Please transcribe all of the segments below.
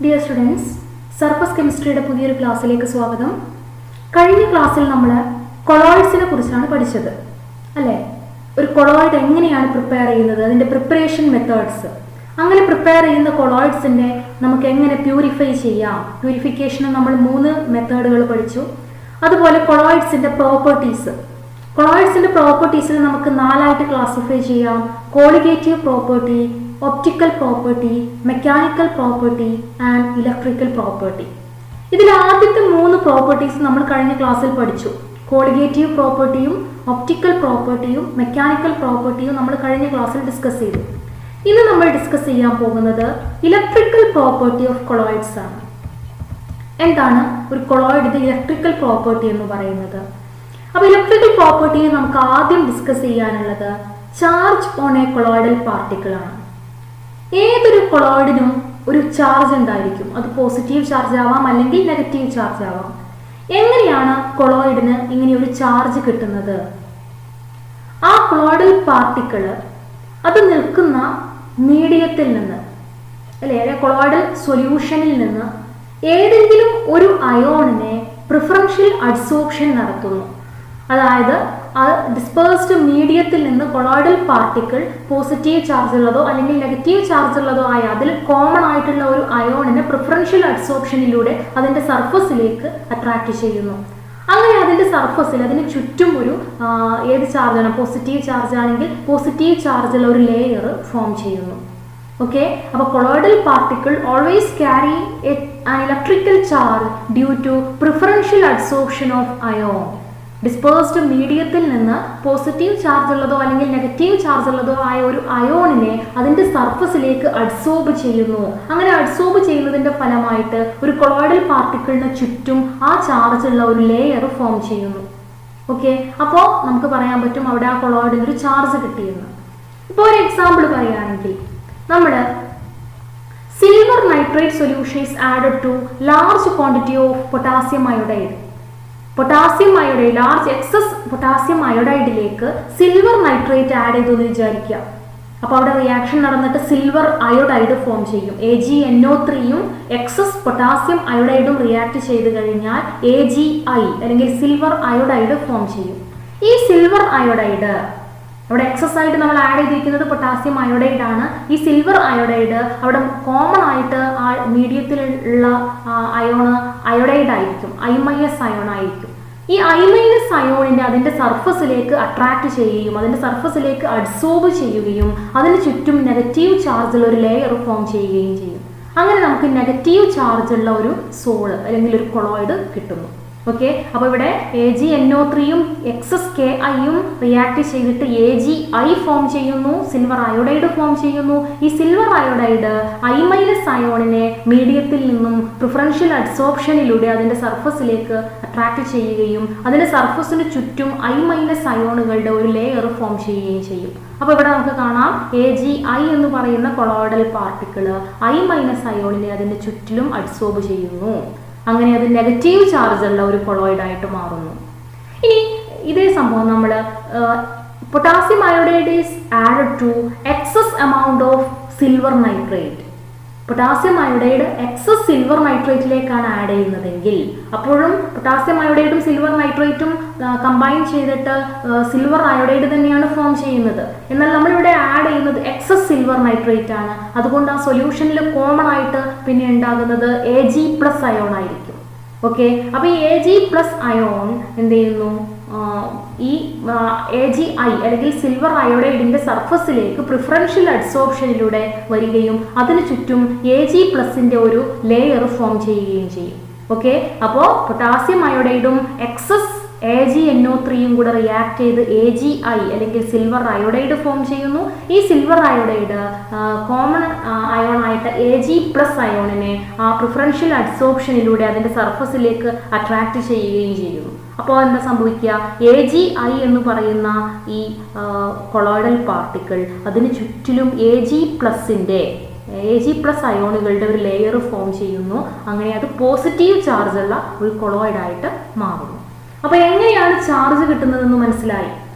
Dear students, surface കെമിസ്ട്രിയുടെ പുതിയൊരു ക്ലാസ്സിലേക്ക് സ്വാഗതം. കഴിഞ്ഞ ക്ലാസ്സിൽ നമ്മൾ കൊളോയിഡ്സിനെ കുറിച്ചാണ് പഠിച്ചത് അല്ലേ? ഒരു കൊളോയിഡ് എങ്ങനെയാണ് പ്രിപ്പയർ ചെയ്യുന്നത്, അതിൻ്റെ പ്രിപ്പറേഷൻ മെത്തേഡ്സ്, അങ്ങനെ പ്രിപ്പയർ ചെയ്യുന്ന കൊളോയിഡ്സിനെ നമുക്ക് എങ്ങനെ പ്യൂരിഫൈ ചെയ്യാം. പ്യൂരിഫിക്കേഷന് നമ്മൾ 3 മെത്തേഡുകൾ പഠിച്ചു. അതുപോലെ കൊളോയിഡ്സിൻ്റെ പ്രോപ്പർട്ടീസിൽ നമുക്ക് 4ആയിട്ട് ക്ലാസിഫൈ ചെയ്യാം. Colligative property, optical property, mechanical property and electrical property. ഇതിൽ ആദ്യത്തെ 3 പ്രോപ്പർട്ടീസ് നമ്മൾ കഴിഞ്ഞ ക്ലാസ്സിൽ പഠിച്ചു. കോളിഗേറ്റീവ് പ്രോപ്പർട്ടിയും ഒപ്റ്റിക്കൽ പ്രോപ്പർട്ടിയും മെക്കാനിക്കൽ പ്രോപ്പർട്ടിയും നമ്മൾ കഴിഞ്ഞ ക്ലാസ്സിൽ ഡിസ്കസ് ചെയ്തു. ഇന്ന് നമ്മൾ ഡിസ്കസ് ചെയ്യാൻ പോകുന്നത് ഇലക്ട്രിക്കൽ പ്രോപ്പർട്ടി ഓഫ് കൊളോയിഡ്സ് ആണ്. എന്താണ് ഒരു കൊളോയിഡിന്റെ ഇലക്ട്രിക്കൽ പ്രോപ്പർട്ടി എന്ന് പറയുന്നത്? അപ്പോൾ ഇലക്ട്രിക്കൽ പ്രോപ്പർട്ടിയെ നമുക്ക് ആദ്യം ഡിസ്കസ് ചെയ്യാനുള്ളത് charge on A colloidal particle ആണ്. ഏതൊരു കൊളോയിഡിനും ഒരു ചാർജ് ഉണ്ടായിരിക്കും. അത് പോസിറ്റീവ് ചാർജ് ആവാം അല്ലെങ്കിൽ നെഗറ്റീവ് ചാർജ് ആവാം. എങ്ങനെയാണ് കൊളോയിഡിന് ഇങ്ങനെ ഒരു ചാർജ് കിട്ടുന്നത്? ആ കൊളോയിഡൽ പാർട്ടിക്കിൾ അത് നിൽക്കുന്ന മീഡിയത്തിൽ നിന്ന് അല്ലെ, കൊളോയിഡൽ സൊല്യൂഷനിൽ നിന്ന് ഏതെങ്കിലും ഒരു അയോണിനെ പ്രിഫറൻഷ്യൽ അഡ്സോർപ്ഷൻ നടത്തുന്നു. അതായത് ആ ഡിസ്പേഴ്സ്ഡ് മീഡിയത്തിൽ നിന്ന് കൊളോയിഡൽ പാർട്ടിക്കിൾ പോസിറ്റീവ് ചാർജ് ഉള്ളതോ അല്ലെങ്കിൽ നെഗറ്റീവ് ചാർജ് ഉള്ളതോ ആയ അതിൽ കോമൺ ആയിട്ടുള്ള ഒരു അയോണിനെ പ്രിഫറൻഷ്യൽ അഡ്സോർപ്ഷനിലൂടെ അതിൻ്റെ സർഫസിലേക്ക് അട്രാക്ട് ചെയ്യുന്നു. അങ്ങനെ അതിൻ്റെ സർഫസിൽ അതിന് ചുറ്റും ഒരു ഏത് ചാർജാണ്, പോസിറ്റീവ് ചാർജ് ആണെങ്കിൽ പോസിറ്റീവ് ചാർജുള്ള ഒരു ലെയർ ഫോം ചെയ്യുന്നു. ഓക്കെ, അപ്പോൾ colloidal particle always carry an electrical charge due to preferential adsorption of ion. Dispersed മീഡിയത്തിൽ നിന്ന് പോസിറ്റീവ് ചാർജ് ഉള്ളതോ അല്ലെങ്കിൽ നെഗറ്റീവ് ചാർജ് ഉള്ളതോ ആയ ഒരു അയോണിനെ അതിൻ്റെ സർഫസിലേക്ക് അഡ്സോർബ് ചെയ്യുന്നു. അങ്ങനെ അഡ്സോർബ് ചെയ്യുന്നതിൻ്റെ ഫലമായിട്ട് ഒരു കൊളോയിഡൽ പാർട്ടിക്കിളിന് ചുറ്റും ആ ചാർജ് ഉള്ള ഒരു ലെയർ ഫോം ചെയ്യുന്നു. ഓക്കെ, അപ്പോൾ നമുക്ക് പറയാൻ പറ്റും അവിടെ ആ കൊളോയിഡിന് ഒരു ചാർജ് കിട്ടിയെന്ന്. ഇപ്പോൾ ഒരു എക്സാമ്പിൾ പറയുകയാണെങ്കിൽ നമ്മൾ silver nitrate solution is added to large quantity of potassium iodide. Potassium iodide, large excess potassium അയോഡൈഡിലേക്ക് സിൽവർ നൈട്രേറ്റ് ആഡ് ചെയ്തു എന്ന് വിചാരിക്കുക. അപ്പോൾ അവിടെ റിയാക്ഷൻ നടന്നിട്ട് സിൽവർ അയോഡൈഡ് ഫോം ചെയ്യും. AgNO3യും എക്സസ് പൊട്ടാസ്യം അയോഡൈഡും റിയാക്ട് ചെയ്ത് കഴിഞ്ഞാൽ AgI അല്ലെങ്കിൽ സിൽവർ അയോഡൈഡ് ഫോം ചെയ്യും. ഈ സിൽവർ അയോഡൈഡ് അവിടെ എക്സസ് ആയിട്ട് നമ്മൾ ആഡ് ചെയ്തിരിക്കുന്നത് പൊട്ടാസ്യം അയോഡൈഡ് ആണ്. ഈ സിൽവർ അയോഡൈഡ് അവിടെ കോമൺ ആയിട്ട് ആ മീഡിയത്തിലുള്ള അയോണ് അയോഡൈഡ് ആയിരിക്കും, I- അയോൺ ആയിരിക്കും. ഈ I- അയോണിനെ അതിൻ്റെ സർഫസിലേക്ക് അട്രാക്ട് ചെയ്യുകയും അതിൻ്റെ സർഫസിലേക്ക് അഡ്സോർബ് ചെയ്യുകയും അതിന് ചുറ്റും നെഗറ്റീവ് ചാർജുള്ള ഒരു ലെയർ ഫോം ചെയ്യുകയും ചെയ്യും. അങ്ങനെ നമുക്ക് നെഗറ്റീവ് ചാർജുള്ള ഒരു സോള് അല്ലെങ്കിൽ ഒരു കൊളോയിഡ് കിട്ടുന്നു. ഓക്കെ, അപ്പോൾ ഇവിടെ AgNO3യും എക്സസ് KIയും റിയാക്ട് ചെയ്തിട്ട് AgI ഫോം ചെയ്യുന്നു, സിൽവർ അയോഡൈഡ് ഫോം ചെയ്യുന്നു. ഈ സിൽവർ അയോഡൈഡ് I- അയോണിനെ മീഡിയത്തിൽ നിന്നും പ്രിഫറൻഷ്യൽ അഡ്സോർപ്ഷനിലൂടെ അതിൻ്റെ സർഫസിലേക്ക് അട്രാക്ട് ചെയ്യുകയും അതിൻ്റെ സർഫസിന് ചുറ്റും I- അയോണുകളുടെ ഒരു ലെയർ ഫോം ചെയ്യുകയും ചെയ്യും. അപ്പോൾ ഇവിടെ നമുക്ക് കാണാം AgI എന്ന് പറയുന്ന കൊളോയിഡൽ പാർട്ടിക്കിൾ I- അയോണിനെ അതിൻ്റെ ചുറ്റിലും അഡ്സോർബ് ചെയ്യുന്നു. അങ്ങനെ അത് നെഗറ്റീവ് ചാർജ് ഉള്ള ഒരു കൊളോയിഡായിട്ട് മാറുന്നു. ഇനി ഇതേ സംഭവം നമ്മൾ potassium iodide is added to excess amount of silver nitrate. Potassium iodide excess silver നൈട്രേറ്റിലേക്കാണ് ആഡ് ചെയ്യുന്നതെങ്കിൽ അപ്പോഴും പൊട്ടാസ്യം അയോഡൈഡും സിൽവർ നൈട്രേറ്റും കമ്പൈൻ ചെയ്തിട്ട് സിൽവർ അയോഡൈഡ് തന്നെയാണ് ഫോം ചെയ്യുന്നത്. എന്നാൽ നമ്മളിവിടെ ആഡ് ചെയ്യുന്നത് എക്സസ് സിൽവർ നൈട്രേറ്റ് ആണ്. അതുകൊണ്ട് ആ സൊല്യൂഷനിൽ കോമൺ ആയിട്ട് പിന്നെ ഉണ്ടാകുന്നത് Ag+ അയോൺ ആയിരിക്കും. ഓക്കെ, അപ്പോൾ ഈ Ag+ അയോൺ എന്ത് ചെയ്യുന്നു, ഈ AgI അല്ലെങ്കിൽ സിൽവർ അയോഡൈഡിന്റെ സർഫസിലേക്ക് പ്രിഫറൻഷ്യൽ അഡ്സോർപ്ഷനിലൂടെ വരികയും അതിന് ചുറ്റും Ag+ന്റെ ഒരു ലെയർ ഫോം ചെയ്യുകയും ചെയ്യും. ഓക്കെ, അപ്പോൾ പൊട്ടാസ്യം അയോഡൈഡും എക്സസ് AgNO3യും കൂടെ റിയാക്ട് ചെയ്ത് AgI അല്ലെങ്കിൽ സിൽവർ അയോഡൈഡ് ഫോം ചെയ്യുന്നു. ഈ സിൽവർ അയോഡൈഡ് കോമൺ അയോൺ ആയിട്ട് Ag+ അയോണിനെ ആ പ്രിഫറൻഷ്യൽ അഡ്സോർപ്ഷനിലൂടെ അതിൻ്റെ സർഫസിലേക്ക് അട്രാക്ട് ചെയ്യുകയും ചെയ്യുന്നു. അപ്പോൾ എന്താ സംഭവിക്കുക, AgI എന്ന് പറയുന്ന ഈ കൊളോയിഡൽ പാർട്ടിക്കിൾ അതിന് ചുറ്റിലും Ag+ അയോണുകളുടെ ഒരു ലെയർ ഫോം ചെയ്യുന്നു. അങ്ങനെ അത് പോസിറ്റീവ് ചാർജുള്ള ഒരു കൊളോയിഡായിട്ട് മാറുന്നു. അപ്പോൾ എങ്ങനെയാണ് ചാർജ് കിട്ടുന്നതെന്ന് മനസ്സിലായി.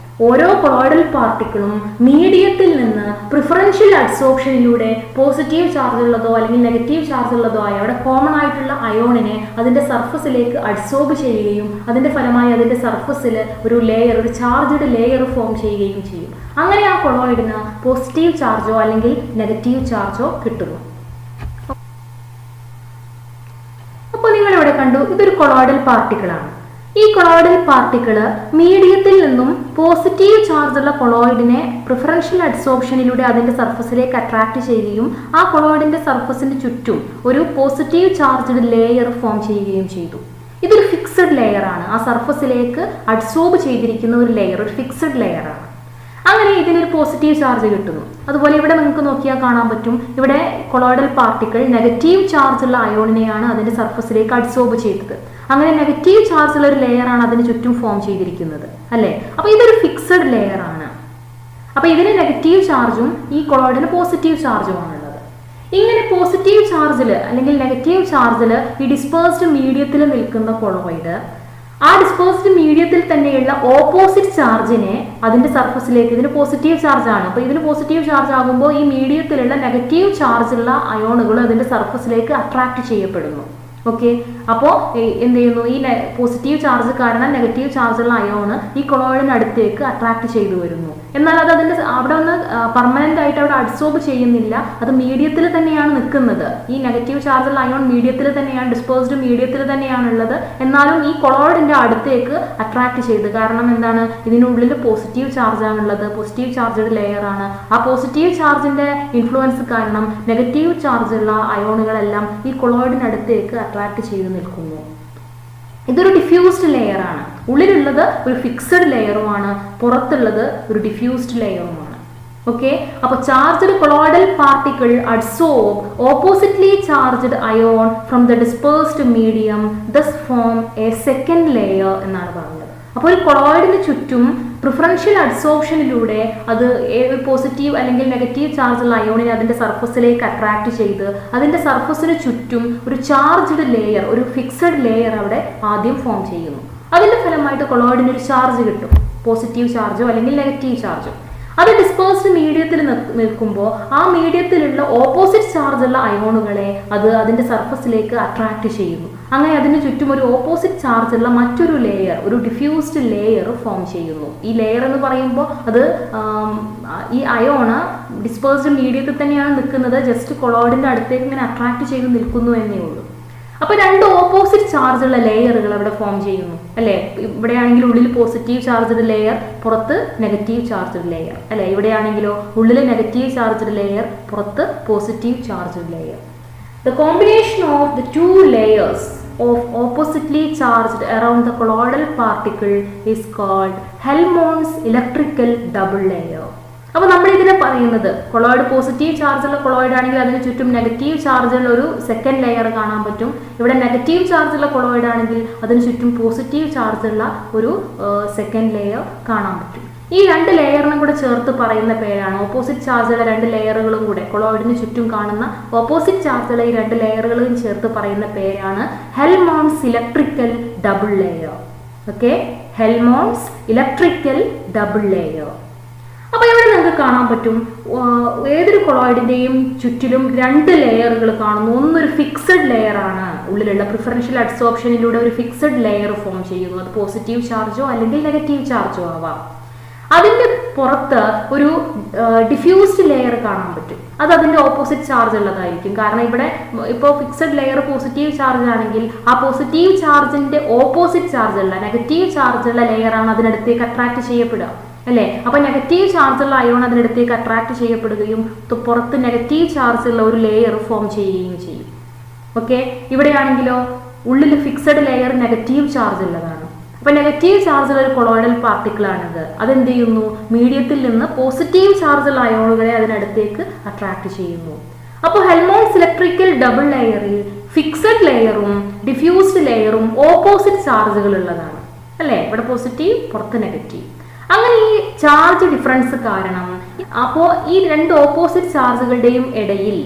ഓരോ കൊളോയിഡൽ പാർട്ടിക്കിളും മീഡിയത്തിൽ നിന്ന് പ്രിഫറൻഷ്യൽ അഡ്സോർപ്ഷനിലൂടെ പോസിറ്റീവ് ചാർജ് ഉള്ളതോ അല്ലെങ്കിൽ നെഗറ്റീവ് ചാർജ് ഉള്ളതോ ആയ അവിടെ കോമൺ ആയിട്ടുള്ള അയോണിനെ അതിന്റെ സർഫസിലേക്ക് അഡ്സോർബ് ചെയ്യുകയും അതിന്റെ ഫലമായി അതിന്റെ സർഫസിൽ ഒരു ചാർജ്ഡ് ലെയർ ഫോം ചെയ്യുകയും ചെയ്യും. അങ്ങനെ ആ കൊളോയിഡിന് പോസിറ്റീവ് ചാർജോ അല്ലെങ്കിൽ നെഗറ്റീവ് ചാർജോ കിട്ടുന്നു. അപ്പോൾ നിങ്ങൾ ഇവിടെ കണ്ടു, ഇതൊരു കൊളോയിഡൽ പാർട്ടിക്കിൾ ആണ്. ഈ കൊളോയിഡൽ പാർട്ടിക്കിള് മീഡിയത്തിൽ നിന്നും പോസിറ്റീവ് ചാർജ് ഉള്ള കൊളോയിഡിനെ പ്രിഫറൻഷ്യൽ അഡ്സോർപ്ഷനിലൂടെ അതിന്റെ സർഫസിലേക്ക് അട്രാക്ട് ചെയ്യുകയും ആ കൊളോയിഡിന്റെ സർഫസിന് ചുറ്റും ഒരു പോസിറ്റീവ് ചാർജ്ഡ് ലെയർ ഫോം ചെയ്യുകയും ചെയ്തു. ഇതൊരു ഫിക്സഡ് ലെയർ ആണ്. ആ സർഫസിലേക്ക് അഡ്സോർബ് ചെയ്തിരിക്കുന്ന ഒരു ലെയർ, ഒരു ഫിക്സഡ് ലെയർ ആണ്. അങ്ങനെ ഇതിനൊരു പോസിറ്റീവ് ചാർജ് കിട്ടുന്നു. അതുപോലെ ഇവിടെ നിങ്ങൾക്ക് നോക്കിയാൽ കാണാൻ പറ്റും, ഇവിടെ കൊളോയിഡൽ പാർട്ടിക്കിൾ നെഗറ്റീവ് ചാർജ് ഉള്ള അയോണിനെയാണ് അതിന്റെ സർഫസിലേക്ക് അഡ്സോർബ് ചെയ്തത്. അങ്ങനെ നെഗറ്റീവ് ചാർജ് ഉള്ള ഒരു ലെയർ ആണ് അതിന് ചുറ്റും ഫോം ചെയ്തിരിക്കുന്നത്, അല്ലേ? അപ്പൊ ഇതൊരു ഫിക്സഡ് ലെയർ ആണ്. അപ്പൊ ഇതിന് നെഗറ്റീവ് ചാർജും ഈ കൊളോയിഡിന് പോസിറ്റീവ് ചാർജും ആണുള്ളത്. ഇങ്ങനെ പോസിറ്റീവ് ചാർജിൽ അല്ലെങ്കിൽ നെഗറ്റീവ് ചാർജിൽ ഈ ഡിസ്പേഴ്സ്ഡ് മീഡിയത്തിൽ നിൽക്കുന്ന കൊളോയിഡ് ആ ഡിസ്പേഴ്സ്ഡ് മീഡിയത്തിൽ തന്നെയുള്ള ഓപ്പോസിറ്റ് ചാർജിനെ അതിന്റെ സർഫസിലേക്ക്, ഇതിന് പോസിറ്റീവ് ചാർജ് ആണ്, അപ്പൊ ഇതിന് പോസിറ്റീവ് ചാർജ് ആകുമ്പോൾ ഈ മീഡിയത്തിലുള്ള നെഗറ്റീവ് ചാർജുള്ള അയോണുകൾ അതിന്റെ സർഫസിലേക്ക് അട്രാക്ട് ചെയ്യപ്പെടുന്നു. ഓക്കെ, അപ്പോൾ എന്ത് ചെയ്യുന്നു, ഈ പോസിറ്റീവ് ചാർജ് കാരണം നെഗറ്റീവ് ചാർജുള്ള അയോണ് ഈ കൊളോയിഡിനടുത്തേക്ക് അട്രാക്ട് ചെയ്തു വരുന്നു. എന്നാൽ അത് അതിന്റെ അവിടെ ഒന്ന് പെർമനന്റ് ആയിട്ട് അവിടെ അഡ്സോർബ് ചെയ്യുന്നില്ല, അത് മീഡിയത്തിൽ തന്നെയാണ് നിൽക്കുന്നത്. ഈ നെഗറ്റീവ് ചാർജുള്ള അയോൺ മീഡിയത്തിൽ തന്നെയാണ്, ഡിസ്പേഴ്സ്ഡ് മീഡിയത്തിൽ തന്നെയാണ് ഉള്ളത്. എന്നാലും ഈ കൊളോയിഡിന്റെ അടുത്തേക്ക് അട്രാക്ട് ചെയ്ത്, കാരണം എന്താണ്, ഇതിനുള്ളിൽ പോസിറ്റീവ് ചാർജ് ആണുള്ളത്, പോസിറ്റീവ് ചാർജഡ് ലെയർ ആണ്. ആ പോസിറ്റീവ് ചാർജിന്റെ ഇൻഫ്ലുവൻസ് കാരണം നെഗറ്റീവ് ചാർജുള്ള അയോണുകളെല്ലാം ഈ കൊളോയിഡിനടുത്തേക്ക് അട്രാക്ട് ചെയ്ത് നിൽക്കുന്നു. ഇതൊരു ഡിഫ്യൂസ്ഡ് ലെയർ ആണ്. ഉള്ളിലുള്ളത് ഒരു ഫിക്സഡ് ലെയറുമാണ്, പുറത്തുള്ളത് ഒരു ഡിഫ്യൂസ്ഡ് ലെയറുമാണ്. ഓക്കെ, അപ്പൊ charged colloidal particle adsorb oppositely charged ion from the dispersed medium, thus form a second layer എന്നാണ് പറഞ്ഞത്. അപ്പോൾ ഒരു കൊളോയിഡിന് ചുറ്റും പ്രിഫറൻഷ്യൽ അഡ്സോർപ്ഷനിലൂടെ അത് പോസിറ്റീവ് അല്ലെങ്കിൽ നെഗറ്റീവ് ചാർജുള്ള അയോണിനെ അതിന്റെ സർഫസിലേക്ക് അട്രാക്ട് ചെയ്ത് അതിന്റെ സർഫസിന് ചുറ്റും ഒരു ചാർജ്ഡ് ലെയർ, ഒരു ഫിക്സഡ് ലെയർ അവിടെ ആദ്യം ഫോം ചെയ്യുന്നു. അതിന്റെ ഫലമായിട്ട് കൊളോയിഡിന് ഒരു ചാർജ് കിട്ടും, പോസിറ്റീവ് ചാർജോ അല്ലെങ്കിൽ നെഗറ്റീവ് ചാർജോ. അത് ഡിസ്പേഴ്സ്ഡ് മീഡിയത്തിൽ നിൽക്കുമ്പോൾ ആ മീഡിയത്തിലുള്ള ഓപ്പോസിറ്റ് ചാർജുള്ള അയോണുകളെ അത് അതിന്റെ സർഫസിലേക്ക് അട്രാക്ട് ചെയ്യുന്നു. അങ്ങനെ അതിന് ചുറ്റും ഒരു ഓപ്പോസിറ്റ് ചാർജുള്ള മറ്റൊരു ലെയർ, ഒരു ഡിഫ്യൂസ്ഡ് ലെയർ ഫോം ചെയ്യുന്നു. ഈ ലെയർ എന്ന് പറയുമ്പോൾ അത് ഈ അയോണ് ഡിസ്പേഴ്സ്ഡ് മീഡിയത്തിൽ തന്നെയാണ് നിൽക്കുന്നത്, ജസ്റ്റ് കൊളോയിഡിന്റെ അടുത്തേക്ക് ഇങ്ങനെ അട്രാക്ട് ചെയ്ത് നിൽക്കുന്നു എന്നേ ഉള്ളൂ. അപ്പൊ രണ്ട് ഓപ്പോസിറ്റ് ചാർജുള്ള ലെയറുകൾ അവിടെ ഫോം ചെയ്യുന്നു, അല്ലെ? ഇവിടെയാണെങ്കിൽ ഉള്ളിൽ പോസിറ്റീവ് ചാർജ്ഡ് ലെയർ, പുറത്ത് നെഗറ്റീവ് ചാർജ്ഡ് ലെയർ, അല്ലെ? ഇവിടെയാണെങ്കിലോ ഉള്ളിൽ നെഗറ്റീവ് ചാർജ്ഡ് ലെയർ, പുറത്ത് positive charged layer. The combination of the two layers of oppositely charged around the colloidal particle is called Helmholtz electrical double layer. അപ്പോൾ നമ്മൾ ഇതിനെ പറയുന്നത് colloid positive ചാർജുള്ള colloid ആണെങ്കിൽ അതിന് ചുറ്റും നെഗറ്റീവ് ചാർജുള്ള ഒരു സെക്കൻഡ് ലെയർ കാണാൻ പറ്റും. ഇവിടെ നെഗറ്റീവ് ചാർജുള്ള കൊളോയിഡ് ആണെങ്കിൽ അതിന് ചുറ്റും പോസിറ്റീവ് ചാർജുള്ള ഒരു സെക്കൻഡ് ലെയർ കാണാൻ പറ്റും. ഈ രണ്ട് ലെയറിനും കൂടെ ചേർത്ത് പറയുന്ന പേരാണ്, ഓപ്പോസിറ്റ് ചാർജുള്ള രണ്ട് ലെയറുകളും കൂടെ കൊളോയിഡിന് ചുറ്റും കാണുന്ന ഓപ്പോസിറ്റ് ചാർജുള്ള ഈ രണ്ട് ലെയറുകളും ചേർത്ത് പറയുന്ന പേരാണ് Helmholtz electrical double layer. Okay, Helmholtz electrical double layer. അപ്പൊ ഇവിടെ നിങ്ങൾക്ക് കാണാൻ പറ്റും ഏതൊരു കൊളോയിഡിന്റെയും ചുറ്റിലും രണ്ട് ലെയറുകൾ കാണുന്നു. ഒന്നൊരു ഫിക്സഡ് ലെയർ ആണ്, ഉള്ളിലുള്ള പ്രിഫറൻഷ്യൽ അഡ്സോർപ്ഷനിലൂടെ ഒരു ഫിക്സഡ് ലെയർ ഫോം ചെയ്യുന്നു. അത് പോസിറ്റീവ് ചാർജോ അല്ലെങ്കിൽ നെഗറ്റീവ് ചാർജോ ആവാം. അതിന്റെ പുറത്ത് ഒരു ഡിഫ്യൂസ്ഡ് ലെയർ കാണാൻ പറ്റും. അത് അതിന്റെ ഓപ്പോസിറ്റ് ചാർജ് ഉള്ളതായിരിക്കും. കാരണം ഇവിടെ ഇപ്പോൾ ഫിക്സഡ് ലെയർ പോസിറ്റീവ് ചാർജ് ആണെങ്കിൽ ആ പോസിറ്റീവ് ചാർജിന്റെ ഓപ്പോസിറ്റ് ചാർജ് ഉള്ള നെഗറ്റീവ് ചാർജ് ഉള്ള ലെയർ ആണ് അതിനടുത്തേക്ക് അട്രാക്ട് ചെയ്യപ്പെടുക, അല്ലേ? അപ്പൊ നെഗറ്റീവ് ചാർജുള്ള അയോൺ അതിനടുത്തേക്ക് അട്രാക്ട് ചെയ്യപ്പെടുകയും പുറത്ത് നെഗറ്റീവ് ചാർജുള്ള ഒരു ലെയർ ഫോം ചെയ്യുകയും ചെയ്യും. ഓക്കെ, ഇവിടെയാണെങ്കിലോ ഉള്ളിൽ ഫിക്സഡ് ലെയർ നെഗറ്റീവ് ചാർജ് ഉള്ളതാണ്. അപ്പൊ നെഗറ്റീവ് ചാർജുള്ള ഒരു കൊളോയിഡൽ പാർട്ടിക്കിൾ ആണിത്. അതെന്ത് ചെയ്യുന്നു, മീഡിയത്തിൽ നിന്ന് പോസിറ്റീവ് ചാർജുള്ള അയോണുകളെ അതിനടുത്തേക്ക് അട്രാക്ട് ചെയ്യുന്നു. അപ്പോൾ ഹെൽമോൾട്ട്സ് ഇലക്ട്രിക്കൽ ഡബിൾ ലെയറിൽ ഫിക്സഡ് ലെയറും ഡിഫ്യൂസ്ഡ് ലെയറും ഓപ്പോസിറ്റ് ചാർജുകൾ ഉള്ളതാണ്, അല്ലേ? ഇവിടെ പോസിറ്റീവ്, പുറത്ത് നെഗറ്റീവ്. അങ്ങനെ ഈ ചാർജ് ഡിഫറൻസ് കാരണം അപ്പോൾ ഈ രണ്ട് ഓപ്പോസിറ്റ് ചാർജുകളുടെയും ഇടയിൽ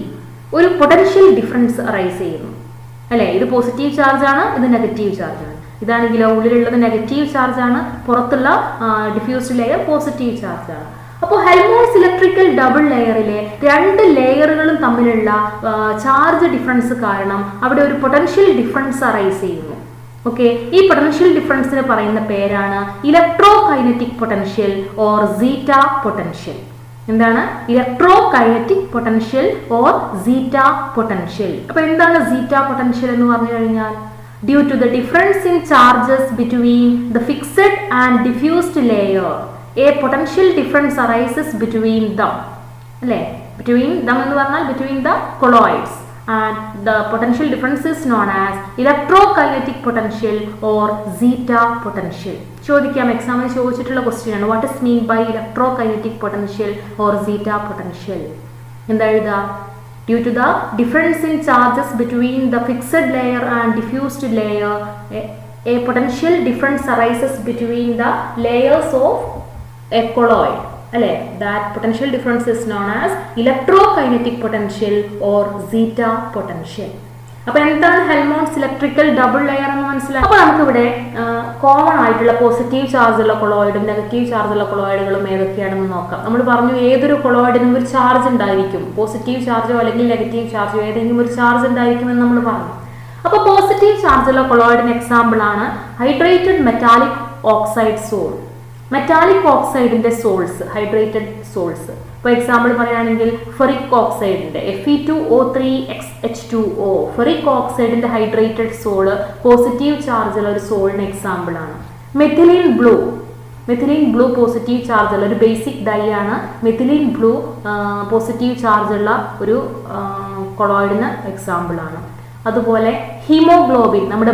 ഒരു പൊട്ടൻഷ്യൽ ഡിഫറൻസ് അറൈസ് ചെയ്യുന്നു, അല്ലേ? ഇത് പോസിറ്റീവ് ചാർജ് ആണ്, ഇത് നെഗറ്റീവ് ചാർജ് ആണ്. ഇതാണെങ്കിലോ ഉള്ളിലുള്ളത് നെഗറ്റീവ് ചാർജ് ആണ്, പുറത്തുള്ള ഡിഫ്യൂസ്ഡ് ലെയർ പോസിറ്റീവ് ചാർജ് ആണ്. അപ്പോൾ ഹെൽമോൾട്ട്സ് ഇലക്ട്രിക്കൽ ഡബിൾ ലെയറിലെ രണ്ട് ലെയറുകളും തമ്മിലുള്ള ചാർജ് ഡിഫറൻസ് കാരണം അവിടെ ഒരു പൊട്ടൻഷ്യൽ ഡിഫറൻസ് അറൈസ് ചെയ്യുന്നു. ഓക്കെ, ഈ പൊട്ടൻഷ്യൽ ഡിഫറൻസിന് പറയുന്ന പേരാണ് electro kinetic potential or zeta potential. എന്താണ് electro kinetic potential or zeta potential? അപ്പൊ എന്താണ് സീറ്റ പൊട്ടൻഷ്യൽ എന്ന് പറഞ്ഞു കഴിഞ്ഞാൽ, due to the difference in charges between the fixed and diffused layer a potential difference arises between them. അല്ലേ, between them എന്ന് പറഞ്ഞാൽ between the colloids, and the potential difference is known as electrokinetic potential or zeta potential. ചോദിക്കാം, എക്സാമിന് ചോദിച്ചിട്ടുള്ള question ആണ്, what is mean by electrokinetic potential or zeta potential? എന്താ എഴുതുക? Due to the difference in charges between the fixed layer and diffused layer, a potential difference arises between the layers of a colloid. അല്ലേ, that potential difference is known as electrokinetic potential or zeta potential. അപ്പൊ എന്താണ് Helmholtz electrical double layer എന്ന് മനസ്സിലായി. അപ്പോൾ നമുക്കിവിടെ common ആയിട്ടുള്ള positive ചാർജുള്ള കൊളോയിഡും negative ചാർജുള്ള കൊളോയിഡുകളും ഏതൊക്കെയാണെന്ന് നോക്കാം. നമ്മൾ പറഞ്ഞു ഏതൊരു കൊളോയിഡിനും ഒരു ചാർജ് ഉണ്ടായിരിക്കും, പോസിറ്റീവ് ചാർജോ അല്ലെങ്കിൽ നെഗറ്റീവ് ചാർജോ ഏതെങ്കിലും ഒരു ചാർജ് ഉണ്ടായിരിക്കുമെന്ന് നമ്മൾ പറഞ്ഞു. അപ്പോൾ പോസിറ്റീവ് ചാർജുള്ള കൊളോയിഡിന് എക്സാമ്പിൾ ആണ് hydrated metallic oxide sol. Metallic ഓക്സൈഡിന്റെ സോൾസ്, ഹൈഡ്രേറ്റഡ് സോൾസ്, ഇപ്പോൾ എക്സാമ്പിൾ പറയുകയാണെങ്കിൽ ഫെറിക് ഓക്സൈഡിന്റെ Fe2O3H2O, ഫെറിക് ഓക്സൈഡിന്റെ ഹൈഡ്രേറ്റഡ് സോള് പോസിറ്റീവ് ചാർജുള്ള ഒരു സോളിന് എക്സാമ്പിൾ ആണ്. മെഥിലീൻ ബ്ലൂ പോസിറ്റീവ് ചാർജുള്ള ഒരു ബേസിക് ഡൈ ആണ്. മെഥിലീൻ ബ്ലൂ പോസിറ്റീവ് ചാർജുള്ള ഒരു കൊളോയിഡിന് എക്സാമ്പിൾ ആണ്. അതുപോലെ ഹീമോഗ്ലോബിൻ, നമ്മുടെ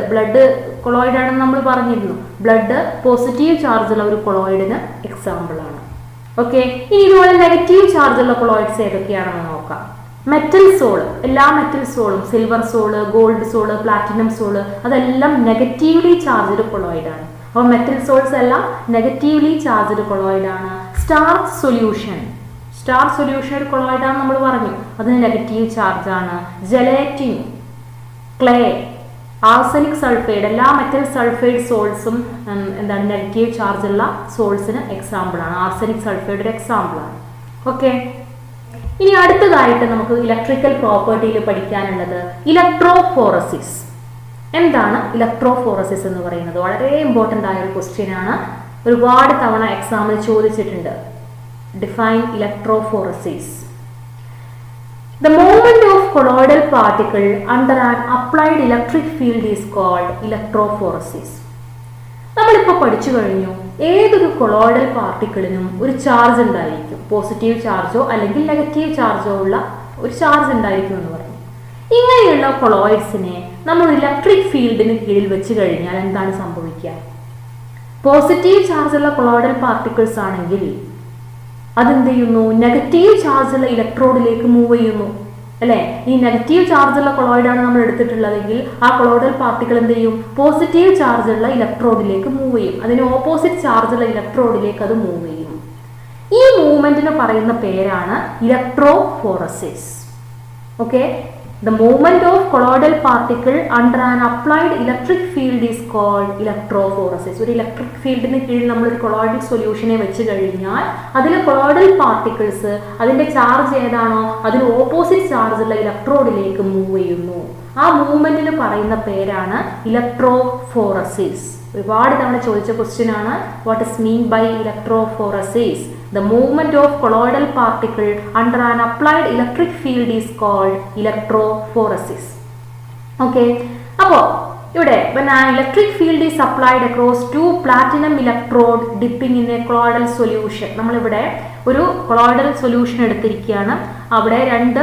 ബ്ലഡ് കൊളോയിഡ് ആണെന്ന് നമ്മൾ പറഞ്ഞിരുന്നു. ബ്ലഡ് പോസിറ്റീവ് ചാർജുള്ള ഒരു കൊളോയിഡിന് എക്സാമ്പിൾ ആണ്. ഓക്കെ, ഇനി ഇതുപോലെ നെഗറ്റീവ് ചാർജുള്ള കൊളോയിഡ്സ് ഏതൊക്കെയാണെന്ന് നോക്കാം. മെറ്റൽ സോള്, എല്ലാ മെറ്റൽ സോളും, silver sol, gold sol, platinum sol, അതെല്ലാം നെഗറ്റീവ്ലി ചാർജ്ഡ് കൊളോയിഡ് ആണ്. അപ്പോൾ മെറ്റൽ സോൾസ് എല്ലാം നെഗറ്റീവ്ലി ചാർജ്ഡ് കൊളോയിഡ് ആണ്. സ്റ്റാർച്ച് സൊല്യൂഷൻ ഒരു കൊളോയിഡ് ആണെന്ന് നമ്മൾ പറഞ്ഞു, അതിന് നെഗറ്റീവ് ചാർജ് ആണ്. ജെലാറ്റിൻ, ക്ലേ, ആർസനിക് സൾഫൈഡ്, എല്ലാ മെറ്റൽ സൾഫൈഡ് സോൾസും എന്താണ് നെഗറ്റീവ് ചാർജ് ഉള്ള സോൾസിന് എക്സാമ്പിൾ ആണ്. ആർസനിക് സൾഫൈഡ് ഒരു എക്സാമ്പിൾ ആണ്. ഓക്കെ, ഇനി അടുത്തതായിട്ട് നമുക്ക് ഇലക്ട്രിക്കൽ പ്രോപ്പർട്ടിയിൽ പഠിക്കാനുള്ളത് ഇലക്ട്രോഫോറസിസ്. എന്താണ് ഇലക്ട്രോഫോറസിസ് എന്ന് പറയുന്നത്? വളരെ ഇമ്പോർട്ടൻ്റ് ആയ ഒരു ക്വസ്റ്റ്യൻ ആണ്, ഒരുപാട് തവണ എക്സാമിൽ ചോദിച്ചിട്ടുണ്ട്. Define electrophoresis. The movement of colloidal particle under an applied electric field is called electrophoresis. നമ്മളിപ്പോൾ പഠിച്ചു കഴിഞ്ഞു, ഏതൊരു കൊളോയിഡൽ പാർട്ടിക്കിളിനും ഒരു ചാർജ് ഉണ്ടായിരിക്കും, പോസിറ്റീവ് ചാർജോ അല്ലെങ്കിൽ നെഗറ്റീവ് ചാർജോ ഉള്ള ഒരു ചാർജ് ഉണ്ടായിരിക്കും എന്ന് പറഞ്ഞു. ഇങ്ങനെയുള്ള കൊളോയിഡ്സിനെ നമ്മൾ ഇലക്ട്രിക് ഫീൽഡിന് കീഴിൽ വെച്ച് കഴിഞ്ഞാൽ എന്താണ് സംഭവിക്കുക? പോസിറ്റീവ് ചാർജുള്ള കൊളോയിഡൽ പാർട്ടിക്കിൾസ് ആണെങ്കിൽ അതെന്ത് ചെയ്യുന്നു? നെഗറ്റീവ് ചാർജുള്ള ഇലക്ട്രോഡിലേക്ക് മൂവ് ചെയ്യുന്നു. അല്ലേ, ഈ നെഗറ്റീവ് ചാർജുള്ള കൊളോയിഡാണ് നമ്മൾ എടുത്തിട്ടുള്ളതെങ്കിൽ ആ കൊളോയിഡൽ പാർട്ടിക്കിൾ എന്ത് ചെയ്യും? പോസിറ്റീവ് ചാർജുള്ള ഇലക്ട്രോഡിലേക്ക് മൂവ് ചെയ്യും. അതിന് ഓപ്പോസിറ്റ് ചാർജുള്ള ഇലക്ട്രോഡിലേക്ക് അത് മൂവ് ചെയ്യും. ഈ മൂവ്മെന്റിന് പറയുന്ന പേരാണ് electrophoresis. Okay, the movement of colloidal particle under an applied electric field is called electrophoresis. ഒരു ഇലക്ട്രിക് ഫീൽഡിന് കീഴിൽ നമ്മൾ ഒരു കൊളോയിഡൽ സൊല്യൂഷനെ വെച്ച് കഴിഞ്ഞാൽ അതിലെ കൊളോയിഡൽ പാർട്ടിക്കിൾസ് അതിന്റെ ചാർജ് ഏതാണോ അതിന് ഓപ്പോസിറ്റ് ചാർജുള്ള ഇലക്ട്രോഡിലേക്ക് മൂവ് ചെയ്യുന്നു. ആ മൂവ്മെന്റിന് പറയുന്ന പേരാണ് ഇലക്ട്രോഫോറസിസ്. ഒരുപാട് തവണ ചോദിച്ച ക്വസ്റ്റ്യൻ ആണ്, what is mean by electrophoresis? The movement of colloidal particle under an applied electric field is called electrophoresis. Okay, അപ്പോൾ ഇവിടെ when an electric field is applied across two platinum electrode dipping in a colloidal solution, നമ്മളിവിടെ ഒരു colloidal solution എടുത്തിരിക്കുകയാണ്. അവിടെ രണ്ട്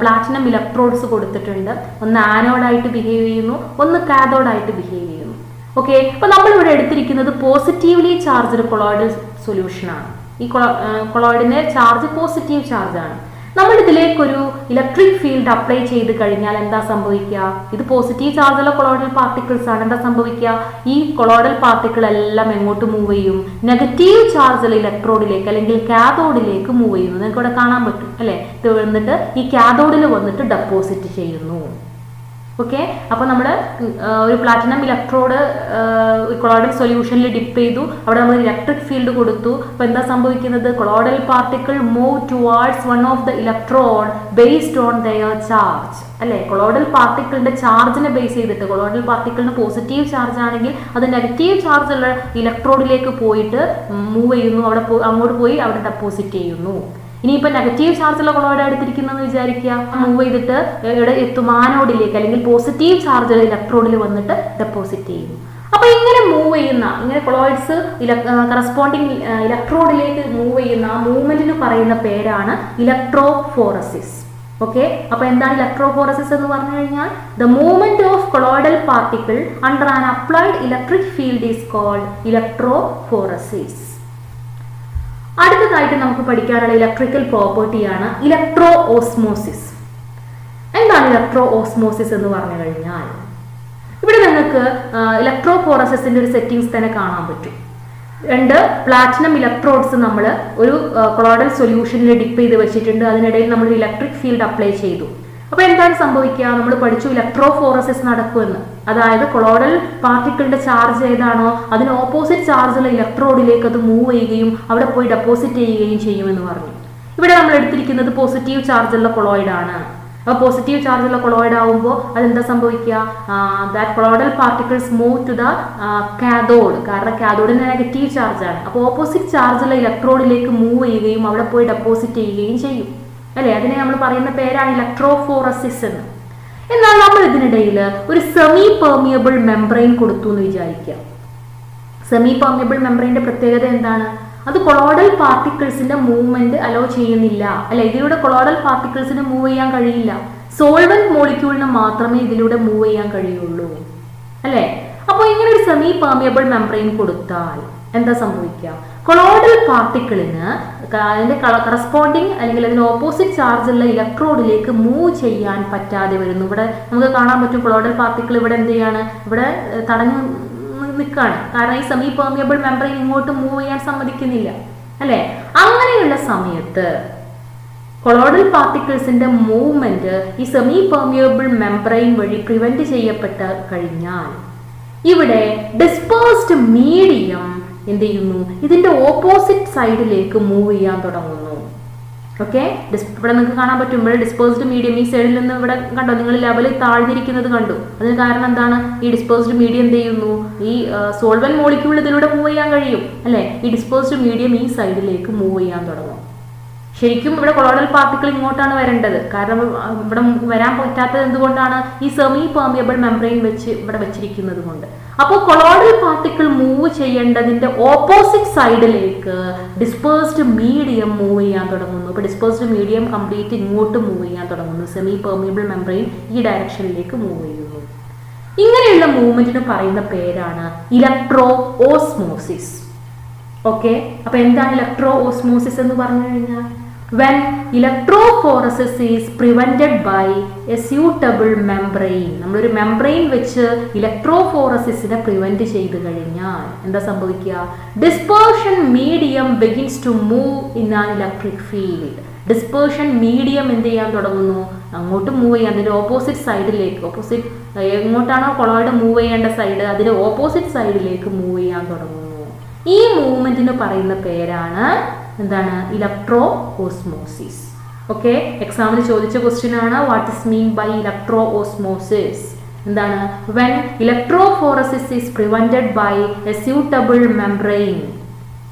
platinum electrodes കൊടുത്തിട്ടുണ്ട്. ഒന്ന് ആനോഡായിട്ട് behave ചെയ്യുന്നു, ഒന്ന് കാഥോഡായിട്ട് ബിഹേവ് ചെയ്യുന്നു. ഓക്കെ, അപ്പോൾ നമ്മളിവിടെ എടുത്തിരിക്കുന്നത് പോസിറ്റീവ്ലി ചാർജ്ഡ് കൊളോയിഡൽ സൊല്യൂഷനാണ്. ഈ കൊളോയിഡിന്റെ ചാർജ് പോസിറ്റീവ് ചാർജാണ്. നമ്മൾ ഇതിലേക്കൊരു ഇലക്ട്രിക് ഫീൽഡ് അപ്ലൈ ചെയ്ത് കഴിഞ്ഞാൽ എന്താ സംഭവിക്കുക? ഇത് പോസിറ്റീവ് ചാർജുള്ള കൊളോയിഡൽ പാർട്ടിക്കിൾസ് ആണ്. എന്താ സംഭവിക്കുക? ഈ കൊളോയിഡൽ പാർട്ടിക്കിൾ എല്ലാം എങ്ങോട്ട് മൂവ് ചെയ്യും? നെഗറ്റീവ് ചാർജുള്ള ഇലക്ട്രോഡിലേക്ക് അല്ലെങ്കിൽ കാഥോഡിലേക്ക് മൂവ് ചെയ്യുന്നു. നിങ്ങൾക്ക് ഇവിടെ കാണാൻ പറ്റും അല്ലെ? ഇത് വന്നിട്ട് ഈ കാഥോഡിൽ വന്നിട്ട് ഡെപ്പോസിറ്റ് ചെയ്യുന്നു. ഓക്കെ, അപ്പോൾ നമ്മൾ ഒരു പ്ലാറ്റിനം ഇലക്ട്രോഡ് കൊളോയിഡൽ സൊല്യൂഷനിൽ ഡിപ്പ് ചെയ്തു, അവിടെ നമ്മൾ ഇലക്ട്രിക് ഫീൽഡ് കൊടുത്തു. അപ്പോൾ എന്താ സംഭവിക്കുന്നത്? Colloidal particle move towards one of the electrode based on their charge. അല്ലെ, കൊളോയിഡൽ പാർട്ടിക്കിളിന്റെ ചാർജിനെ ബേസ് ചെയ്തിട്ട്, കൊളോയിഡൽ പാർട്ടിക്കിളിന് പോസിറ്റീവ് ചാർജ് ആണെങ്കിൽ അത് നെഗറ്റീവ് ചാർജ് ഉള്ള ഇലക്ട്രോഡിലേക്ക് പോയിട്ട് മൂവ് ചെയ്യുന്നു, അവിടെ അങ്ങോട്ട് പോയി അവിടെ ഡെപ്പോസിറ്റ് ചെയ്യുന്നു. ഇനിയിപ്പോൾ നെഗറ്റീവ് ചാർജുള്ള കൊളോയിഡ് എടുത്തിരിക്കുന്നതെന്ന് വിചാരിക്കുക, മൂവ് ചെയ്തിട്ട് ഇവിടെ എത്തും ആനോഡിലേക്ക്, അല്ലെങ്കിൽ പോസിറ്റീവ് ചാർജുള്ള ഇലക്ട്രോഡിൽ വന്നിട്ട് ഡെപ്പോസിറ്റ് ചെയ്യുന്നു. അപ്പൊ ഇങ്ങനെ മൂവ് ചെയ്യുന്ന, ഇങ്ങനെ കൊളോയിഡ്സ് കറസ്പോണ്ടിങ് ഇലക്ട്രോഡിലേക്ക് മൂവ് ചെയ്യുന്ന ആ മൂവ്മെന്റിന് പറയുന്ന പേരാണ് ഇലക്ട്രോഫോറസിസ്. ഓക്കെ, അപ്പൊ എന്താണ് ഇലക്ട്രോഫോറസിസ് എന്ന് പറഞ്ഞു കഴിഞ്ഞാൽ the movement of colloidal particle under an applied electric field is called electrophoresis. അടുത്തതായിട്ട് നമുക്ക് പഠിക്കാനുള്ള ഇലക്ട്രിക്കൽ പ്രോപ്പർട്ടിയാണ് ഇലക്ട്രോ ഓസ്മോസിസ്. എന്താണ് ഇലക്ട്രോ ഓസ്മോസിസ് എന്ന് പറഞ്ഞു കഴിഞ്ഞാൽ, ഇവിടെ നിങ്ങൾക്ക് ഇലക്ട്രോഫോറസിസിന്റെ ഒരു സെറ്റിംഗ്സ് തന്നെ കാണാൻ പറ്റും. 2 പ്ലാറ്റിനം ഇലക്ട്രോഡ്സ് നമ്മൾ ഒരു കൊളോയിഡൽ സൊല്യൂഷനിൽ ഡിപ്പ് ചെയ്ത് വെച്ചിട്ടുണ്ട്. അതിനിടയിൽ നമ്മൾ ഇലക്ട്രിക് ഫീൽഡ് അപ്ലൈ ചെയ്തു. അപ്പൊ എന്താണ് സംഭവിക്കുക? നമ്മൾ പഠിച്ചു ഇലക്ട്രോഫോറസിസ് നടക്കുമെന്ന്. അതായത് കൊളോയിഡൽ പാർട്ടിക്കിളിന്റെ ചാർജ് ഏതാണോ അതിന് ഓപ്പോസിറ്റ് ചാർജുള്ള ഇലക്ട്രോഡിലേക്ക് അത് മൂവ് ചെയ്യുകയും അവിടെ പോയി ഡെപ്പോസിറ്റ് ചെയ്യുകയും ചെയ്യുമെന്ന് പറഞ്ഞു. ഇവിടെ നമ്മൾ എടുത്തിരിക്കുന്നത് പോസിറ്റീവ് ചാർജുള്ള കൊളോയിഡ് ആണ്. അപ്പോൾ പോസിറ്റീവ് ചാർജുള്ള കൊളോയിഡ് ആവുമ്പോൾ അതെന്താ സംഭവിക്കുക? That colloidal particles move to the cathode. കാരണം കാഥോഡിന് നെഗറ്റീവ് ചാർജ് ആണ്. അപ്പോൾ ഓപ്പോസിറ്റ് ചാർജുള്ള ഇലക്ട്രോഡിലേക്ക് മൂവ് ചെയ്യുകയും അവിടെ പോയി ഡെപ്പോസിറ്റ് ചെയ്യുകയും ചെയ്യും. അല്ലെ, അതിനെ നമ്മൾ പറയുന്ന പേരാണ് ഇലക്ട്രോഫോറസിസ് എന്ന്. എന്നാൽ നമ്മൾ ഇതിനിടയിൽ ഒരു സെമി പെർമിയബിൾ മെംബ്രെയിൻ കൊടുത്തു എന്ന് വിചാരിക്കുക. സെമി പെർമിയബിൾ മെംബ്രെയിന്റെ പ്രത്യേകത എന്താണ്? അത് കൊളോയിഡൽ പാർട്ടിക്കിൾസിന്റെ മൂവ്മെന്റ് അലോ ചെയ്യുന്നില്ല. അല്ലെ, ഇതിലൂടെ കൊളോയിഡൽ പാർട്ടിക്കിൾസിന് മൂവ് ചെയ്യാൻ കഴിയില്ല. സോൾവെന്റ് മോളിക്യൂളിന് മാത്രമേ ഇതിലൂടെ മൂവ് ചെയ്യാൻ കഴിയുള്ളൂ. അല്ലെ, അപ്പോൾ ഇങ്ങനെ ഒരു സെമി പെർമിയബിൾ മെംബ്രെയിൻ കൊടുത്താൽ എന്താ സംഭവിക്കുക? കൊളോയിഡൽ പാർട്ടിക്കിളിന് അതിന്റെ കറസ്പോണ്ടിങ് അല്ലെങ്കിൽ അതിന് ഓപ്പോസിറ്റ് ചാർജുള്ള ഇലക്ട്രോഡിലേക്ക് മൂവ് ചെയ്യാൻ പറ്റാതെ വരുന്നു. ഇവിടെ നമുക്ക് കാണാൻ പറ്റും കൊളോയിഡൽ പാർട്ടിക്കിൾ ഇവിടെ എന്ത് ചെയ്യാണ്? ഇവിടെ തടഞ്ഞു നിൽക്കുകയാണ്. കാരണം ഈ സെമി പെർമിയബിൾ മെംബ്രെയിൻ ഇങ്ങോട്ട് മൂവ് ചെയ്യാൻ സമ്മതിക്കുന്നില്ല. അല്ലെ, അങ്ങനെയുള്ള സമയത്ത് കൊളോയിഡൽ പാർട്ടിക്കിൾസിന്റെ മൂവ്മെന്റ് ഈ സെമി പെർമിയബിൾ മെംബ്രെയിൻ വഴി പ്രിവെന്റ് ചെയ്യപ്പെട്ട് കഴിഞ്ഞാൽ ഇവിടെ ഡിസ്പേഴ്സ്ഡ് മീഡിയം എന്ത് ചെയ്യുന്നു? ഇതിന്റെ ഓപ്പോസിറ്റ് സൈഡിലേക്ക് മൂവ് ചെയ്യാൻ തുടങ്ങുന്നു. ഓക്കെ, ഇവിടെ നിങ്ങൾക്ക് കാണാൻ പറ്റും ഇവിടെ ഡിസ്പേഴ്സ്ഡ് മീഡിയം ഈ സൈഡിൽ നിന്ന് ഇവിടെ കണ്ടോ, നിങ്ങൾ ലെവലിൽ താഴ്ന്നിരിക്കുന്നത് കണ്ടു. അതിന് കാരണം എന്താണ്? ഈ ഡിസ്പേഴ്സ്ഡ് മീഡിയം എന്ത് ചെയ്യുന്നു? ഈ സോൾവെന്റ് മോളിക്യൂൾ ഇതിലൂടെ മൂവ് ചെയ്യാൻ കഴിയും. അല്ലെ, ഈ ഡിസ്പേഴ്സ്ഡ് മീഡിയം ഈ സൈഡിലേക്ക് മൂവ് ചെയ്യാൻ തുടങ്ങും. ശരിക്കും ഇവിടെ കൊളോയിഡൽ പാർട്ടിക്കിൾ ഇങ്ങോട്ടാണ് വരേണ്ടത്. കാരണം ഇവിടെ വരാൻ പറ്റാത്തത് എന്തുകൊണ്ടാണ്? ഈ സെമി പെർമിയബിൾ മെംബ്രെയിൻ വെച്ച് ഇവിടെ വെച്ചിരിക്കുന്നത് കൊണ്ട്. അപ്പോൾ കൊളോയിഡൽ പാർട്ടിക്കിൾ മൂവ് ചെയ്യേണ്ടതിന്റെ ഓപ്പോസിറ്റ് സൈഡിലേക്ക് ഡിസ്പേഴ്സ്ഡ് മീഡിയം മൂവ് ചെയ്യാൻ തുടങ്ങുന്നു. അപ്പോൾ ഡിസ്പേഴ്സ്ഡ് മീഡിയം കംപ്ലീറ്റ് ഇങ്ങോട്ട് മൂവ് ചെയ്യാൻ തുടങ്ങുന്നു. സെമി പെർമിയബിൾ മെംബ്രെയിൻ ഈ ഡയറക്ഷനിലേക്ക് മൂവ് ചെയ്യുന്നു. ഇങ്ങനെയുള്ള മൂവ്മെന്റിന് പറയുന്ന പേരാണ് ഇലക്ട്രോ ഓസ്മോസിസ്. ഓക്കെ, അപ്പൊ എന്താണ് ഇലക്ട്രോ ഓസ്മോസിസ് എന്ന് പറഞ്ഞു കഴിഞ്ഞാൽ, when electrophoresis is prevented by a suitable membrane. നമ്മളൊരു മെംബ്രെയിൻ വെച്ച് ഇലക്ട്രോഫോറസിസിനെ പ്രിവെന്റ് ചെയ്ത് കഴിഞ്ഞാൽ എന്താ സംഭവിക്കുക? Dispersion medium begins to move in an electric field. Dispersion medium എന്ത് ചെയ്യാൻ തുടങ്ങുന്നു? അങ്ങോട്ട് മൂവ് ചെയ്യാൻ, അതിന്റെ ഓപ്പോസിറ്റ് സൈഡിലേക്ക്, ഓപ്പോസിറ്റ് എങ്ങോട്ടാണോ കൊളോയിഡ് മൂവ് ചെയ്യേണ്ട സൈഡ് അതിന്റെ ഓപ്പോസിറ്റ് സൈഡിലേക്ക് മൂവ് ചെയ്യാൻ തുടങ്ങുന്നു. ഈ മൂവ്മെന്റിന് പറയുന്ന പേരാണ് എന്താണ്? Electro osmosis. ഓക്കെ, എക്സാമിന് ചോദിച്ച ക്വസ്റ്റ്യൻ ആണ് what is mean by electro osmosis. എന്താണ്? when electrophoresis is prevented by a suitable membrane,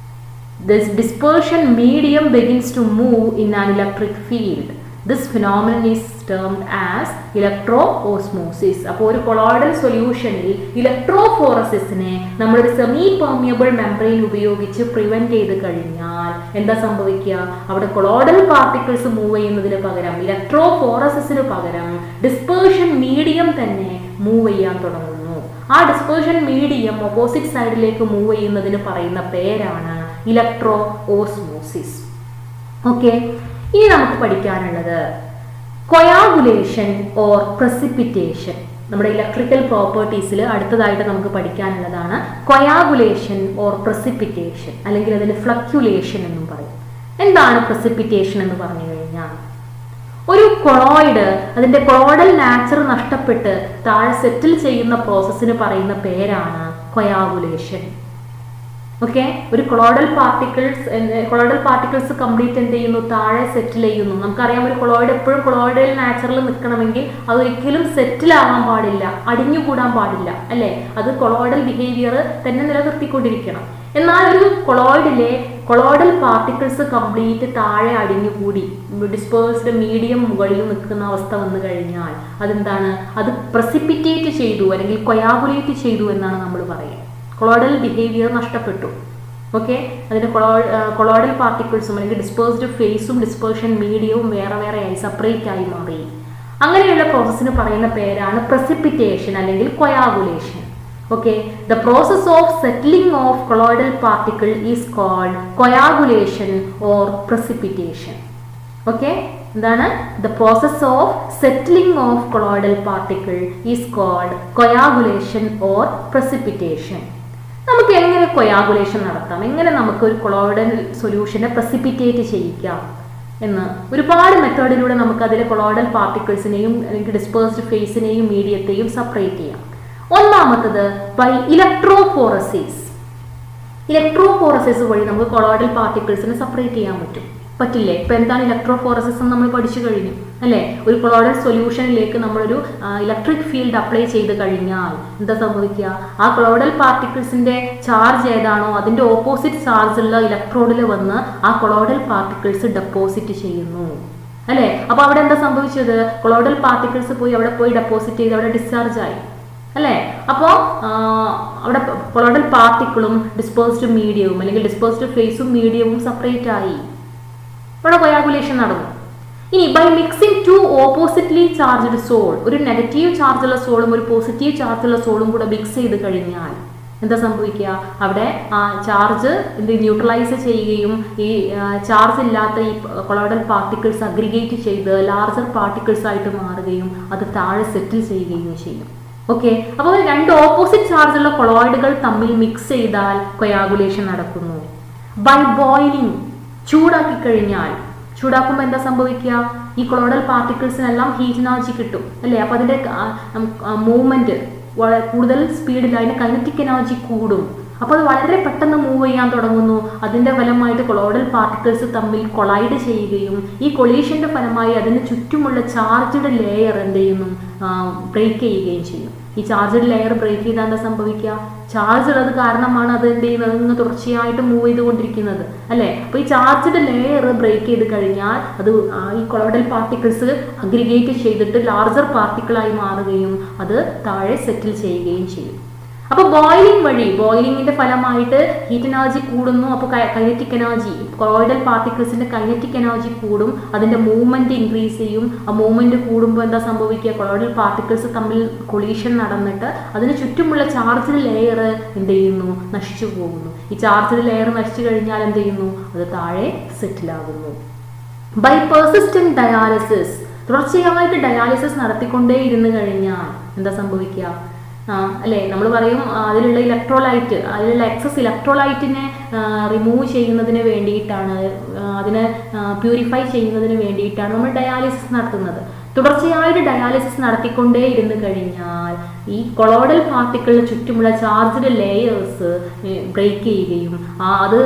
this dispersion medium begins to move in an electric field. This phenomenon is termed as electro-osmosis. അപ്പോൾ ഒരു colloidal സൊല്യൂഷനിൽ ഇലക്ട്രോഫോറസിസിനെ നമ്മളൊരു semi permeable membrane ഉപയോഗിച്ച് prevent ചെയ്ത് കഴിഞ്ഞാൽ എന്താ സംഭവിക്കുക? അവിടെ കൊളോയിഡൽ പാർട്ടിക്കിൾസ് മൂവ് ചെയ്യുന്നതിന് പകരം ഇലക്ട്രോഫോറസിസിന് പകരം ഡിസ്പേർഷൻ മീഡിയം തന്നെ മൂവ് ചെയ്യാൻ തുടങ്ങുന്നു. ആ ഡിസ്പേർഷൻ മീഡിയം ഓപ്പോസിറ്റ് സൈഡിലേക്ക് മൂവ് ചെയ്യുന്നതിന് പറയുന്ന പേരാണ് ഇലക്ട്രോ ഓസ്മോസിസ്. ഓക്കെ, ഇനി നമുക്ക് പഠിക്കാനുള്ളത് കൊയാഗുലേഷൻ ഓർ പ്രസിപ്പിറ്റേഷൻ. നമ്മുടെ ഇലക്ട്രിക്കൽ പ്രോപ്പർട്ടീസിൽ അടുത്തതായിട്ട് നമുക്ക് പഠിക്കാനുള്ളതാണ് കൊയാഗുലേഷൻ ഓർ പ്രസിപ്പിറ്റേഷൻ, അല്ലെങ്കിൽ അതിന് ഫ്ലക്യുലേഷൻ എന്നും പറയും. എന്താണ് പ്രസിപ്പിറ്റേഷൻ എന്ന് പറഞ്ഞു കഴിഞ്ഞാൽ, ഒരു കൊളോയിഡ് അതിന്റെ കൊളോയിഡൽ നാച്ചർ നഷ്ടപ്പെട്ട് താഴെ സെറ്റിൽ ചെയ്യുന്ന പ്രോസസ്സിന് പറയുന്ന പേരാണ് കൊയാഗുലേഷൻ. ഓക്കെ, ഒരു കൊളോയിഡൽ പാർട്ടിക്കിൾസ് കംപ്ലീറ്റ് എന്ത് ചെയ്യുന്നു, താഴെ സെറ്റിൽ ചെയ്യുന്നു. നമുക്കറിയാം ഒരു കൊളോയിഡ് എപ്പോഴും കൊളോയിഡൽ നാച്ചറിൽ നിൽക്കണമെങ്കിൽ അതൊരിക്കലും സെറ്റിൽ ആവാൻ പാടില്ല, അടിഞ്ഞുകൂടാൻ പാടില്ല, അല്ലേ? അത് കൊളോയിഡൽ ബിഹേവിയർ തന്നെ നിലനിർത്തിക്കൊണ്ടിരിക്കണം. എന്നാൽ ഒരു കൊളോയിഡൽ പാർട്ടിക്കിൾസ് കംപ്ലീറ്റ് താഴെ അടിഞ്ഞുകൂടി ഡിസ്പേഴ്സ്ഡ് മീഡിയം മുകളിൽ നിൽക്കുന്ന അവസ്ഥ വന്നു കഴിഞ്ഞാൽ അതെന്താണ്, അത് പ്രസിപ്പിറ്റേറ്റ് ചെയ്തു അല്ലെങ്കിൽ കൊയാഗുലേറ്റ് ചെയ്തു എന്നാണ് നമ്മൾ പറയുക. കൊളോയിഡൽ ബിഹേവിയർ നഷ്ടപ്പെട്ടു. ഓക്കെ, അതിന്റെ കൊളോയിഡൽ പാർട്ടിക്കിൾസും അല്ലെങ്കിൽ ഡിസ്പേഴ്സ്ഡ് ഫേസും ഡിസ്പേർഷൻ മീഡിയവും വേറെ വേറെ ആയി സെപ്പറേറ്റ് ആയി മാറി. അങ്ങനെയുള്ള പ്രോസസ്സിന് പറയുന്ന പേരാണ് പ്രസിപ്പിറ്റേഷൻ അല്ലെങ്കിൽ coagulation. Okay, the process of settling of colloidal particle is called coagulation or precipitation. Okay, എന്താണ്? The process of settling of colloidal particle is called coagulation or precipitation. നമുക്ക് എങ്ങനെ കൊയാഗുലേഷൻ നടത്താം, എങ്ങനെ നമുക്ക് ഒരു കൊളോയിഡൽ സൊല്യൂഷനെ പ്രസിപ്പിറ്റേറ്റ് ചെയ്യിക്കാം എന്ന് ഒരുപാട് മെത്തേഡിലൂടെ നമുക്ക് അതിലെ കൊളോയിഡൽ പാർട്ടിക്കിൾസിനെയും അല്ലെങ്കിൽ ഡിസ്പേഴ്സ്ഡ് ഫേസിനെയും മീഡിയത്തെയും സെപ്പറേറ്റ് ചെയ്യാം. ഒന്നാമത്തത് ബൈ ഇലക്ട്രോഫോറസിസ്. ഇലക്ട്രോഫോറസിസ് വഴി നമുക്ക് കൊളോയിഡൽ പാർട്ടിക്കിൾസിനെ സെപ്പറേറ്റ് ചെയ്യാൻ പറ്റില്ലേ? ഇപ്പൊ എന്താണ് ഇലക്ട്രോഫോറസിസ് എന്ന് നമ്മൾ പഠിച്ചു കഴിഞ്ഞു, അല്ലേ? ഒരു കൊളോയിഡൽ സൊല്യൂഷനിലേക്ക് നമ്മളൊരു ഇലക്ട്രിക് ഫീൽഡ് അപ്ലൈ ചെയ്ത് കഴിഞ്ഞാൽ എന്താ സംഭവിക്കുക, ആ കൊളോയിഡൽ പാർട്ടിക്കിൾസിന്റെ ചാർജ് ഏതാണോ അതിന്റെ ഓപ്പോസിറ്റ് ചാർജ് ഉള്ള ഇലക്ട്രോഡിൽ വന്ന് ആ കൊളോയിഡൽ പാർട്ടിക്കിൾസ് ഡെപ്പോസിറ്റ് ചെയ്യുന്നു, അല്ലേ? അപ്പൊ അവിടെ എന്താ സംഭവിച്ചത്, കൊളോയിഡൽ പാർട്ടിക്കിൾസ് അവിടെ പോയി ഡെപ്പോസിറ്റ് ചെയ്ത് അവിടെ ഡിസ്ചാർജ് ആയി, അല്ലേ? അപ്പോൾ അവിടെ കൊളോയിഡൽ പാർട്ടിക്കിളും ഡിസ്പേഴ്സ്ഡ് മീഡിയവും അല്ലെങ്കിൽ ഡിസ്പേഴ്സ്ഡ് ഫേസും മീഡിയവും സെപ്പറേറ്റ് ആയി. ഇവിടെ കൊയാഗുലേഷൻ നടന്നു. ഇനി by mixing two oppositely charged sol, ഒരു നെഗറ്റീവ് ചാർജുള്ള സോളും ഒരു പോസിറ്റീവ് ചാർജുള്ള സോളും കൂടെ മിക്സ് ചെയ്ത് കഴിഞ്ഞാൽ എന്താ സംഭവിക്കുക, അവിടെ ആ ചാർജ് ന്യൂട്രലൈസ് ചെയ്യുകയും ഈ ചാർജ് ഇല്ലാത്ത ഈ കൊളോയിഡൽ പാർട്ടിക്കിൾസ് അഗ്രിഗേറ്റ് ചെയ്ത് ലാർജർ പാർട്ടിക്കിൾസ് ആയിട്ട് മാറുകയും അത് താഴെ സെറ്റിൽ ചെയ്യുകയും ചെയ്യും. ഓക്കെ, അപ്പോൾ രണ്ട് ഓപ്പോസിറ്റ് ചാർജുള്ള കൊളോയിഡുകൾ തമ്മിൽ മിക്സ് ചെയ്താൽ കൊയാഗുലേഷൻ നടക്കുന്നു. ബൈ ബോയിലിംഗ്, ചൂടാക്കി കഴിഞ്ഞാൽ, ചൂടാക്കുമ്പോൾ എന്താ സംഭവിക്കുക, ഈ കൊളോയിഡൽ പാർട്ടിക്കിൾസിനെല്ലാം ഹീറ്റ് എനർജി കിട്ടും, അല്ലേ? അപ്പോൾ അതിൻ്റെ മൂവ്മെൻറ്റ് കൂടുതൽ സ്പീഡിൽ അതിന് കൈനറ്റിക് എനർജി കൂടും. അപ്പോൾ അത് വളരെ പെട്ടെന്ന് മൂവ് ചെയ്യാൻ തുടങ്ങുന്നു. അതിൻ്റെ ഫലമായിട്ട് കൊളോയിഡൽ പാർട്ടിക്കിൾസ് തമ്മിൽ കൊളൈഡ് ചെയ്യുകയും ഈ കൊളീഷൻ്റെ ഫലമായി അതിന് ചുറ്റുമുള്ള ചാർജ്ഡ് ലെയർ എന്ത് ചെയ്യുന്നു, ബ്രേക്ക് ചെയ്യുകയും ചെയ്യും. ഈ ചാർജ്ഡ് ലെയർ ബ്രേക്ക് ചെയ്താൽ എന്താ സംഭവിക്കുക, ചാർജ് ഉള്ളത് കാരണമാണ് അത് എന്ത് ചെയ്യുന്നത്, ഇന്ന് തുടർച്ചയായിട്ട് മൂവ് ചെയ്തുകൊണ്ടിരിക്കുന്നത്, അല്ലേ? അപ്പോൾ ഈ ചാർജ്ഡ് ലെയർ ബ്രേക്ക് ചെയ്ത് കഴിഞ്ഞാൽ അത് ഈ കൊളോയിഡൽ പാർട്ടിക്കിൾസ് അഗ്രിഗേറ്റ് ചെയ്തിട്ട് ലാർജർ പാർട്ടിക്കിളായി മാറുകയും അത് താഴെ സെറ്റിൽ ചെയ്യുകയും ചെയ്യും. അപ്പോൾ ബോയിലിംഗ് വഴി, ബോയിലിംഗിന്റെ ഫലമായിട്ട് ഹീറ്റ് എനർജി കൂടുന്നു. അപ്പോൾ കൈനറ്റിക് എനർജി, കൊളോയിഡൽ പാർട്ടിക്കിൾസിന്റെ കൈനറ്റിക് എനർജി കൂടും, അതിന്റെ മൂവ്മെന്റ് ഇൻക്രീസ് ചെയ്യും. ആ മൂവ്മെന്റ് കൂടുമ്പോൾ എന്താ സംഭവിക്കുക, കൊളോയിഡൽ പാർട്ടിക്കിൾസ് തമ്മിൽ കൊളീഷൻ നടന്നിട്ട് അതിന് ചുറ്റുമുള്ള ചാർജ്ഡ് ലെയർ എന്ത് ചെയ്യുന്നു, നശിച്ചു പോകുന്നു. ഈ ചാർജ്ഡ് ലെയർ നശിച്ചു കഴിഞ്ഞാൽ എന്ത് ചെയ്യുന്നു, അത് താഴെ സെറ്റിലാകുന്നു. ബൈ പെർസിസ്റ്റന്റ് ഡയാലിസിസ്, തുടർച്ചയായിട്ട് ഡയാലിസിസ് നടത്തിക്കൊണ്ടേ ഇരുന്ന് കഴിഞ്ഞാൽ എന്താ സംഭവിക്കുക, അല്ലേ? നമ്മൾ പറയും അതിലുള്ള ഇലക്ട്രോലൈറ്റ്, അതിലുള്ള എക്സസ് ഇലക്ട്രോലൈറ്റിനെ റിമൂവ് ചെയ്യുന്നതിന് വേണ്ടിയിട്ടാണ്, അതിനെ പ്യൂരിഫൈ ചെയ്യുന്നതിന് വേണ്ടിയിട്ടാണ് നമ്മൾ ഡയാലിസിസ് നടത്തുന്നത്. തുടർച്ചയായിട്ട് ഡയാലിസിസ് നടത്തിക്കൊണ്ടേ ഇരുന്ന് കഴിഞ്ഞാൽ ഈ കൊളോയിഡൽ പാർട്ടിക്കിളിന് ചുറ്റുമുള്ള ചാർജ്ഡ് ലെയേഴ്സ് ബ്രേക്ക് ചെയ്യുകയും അത്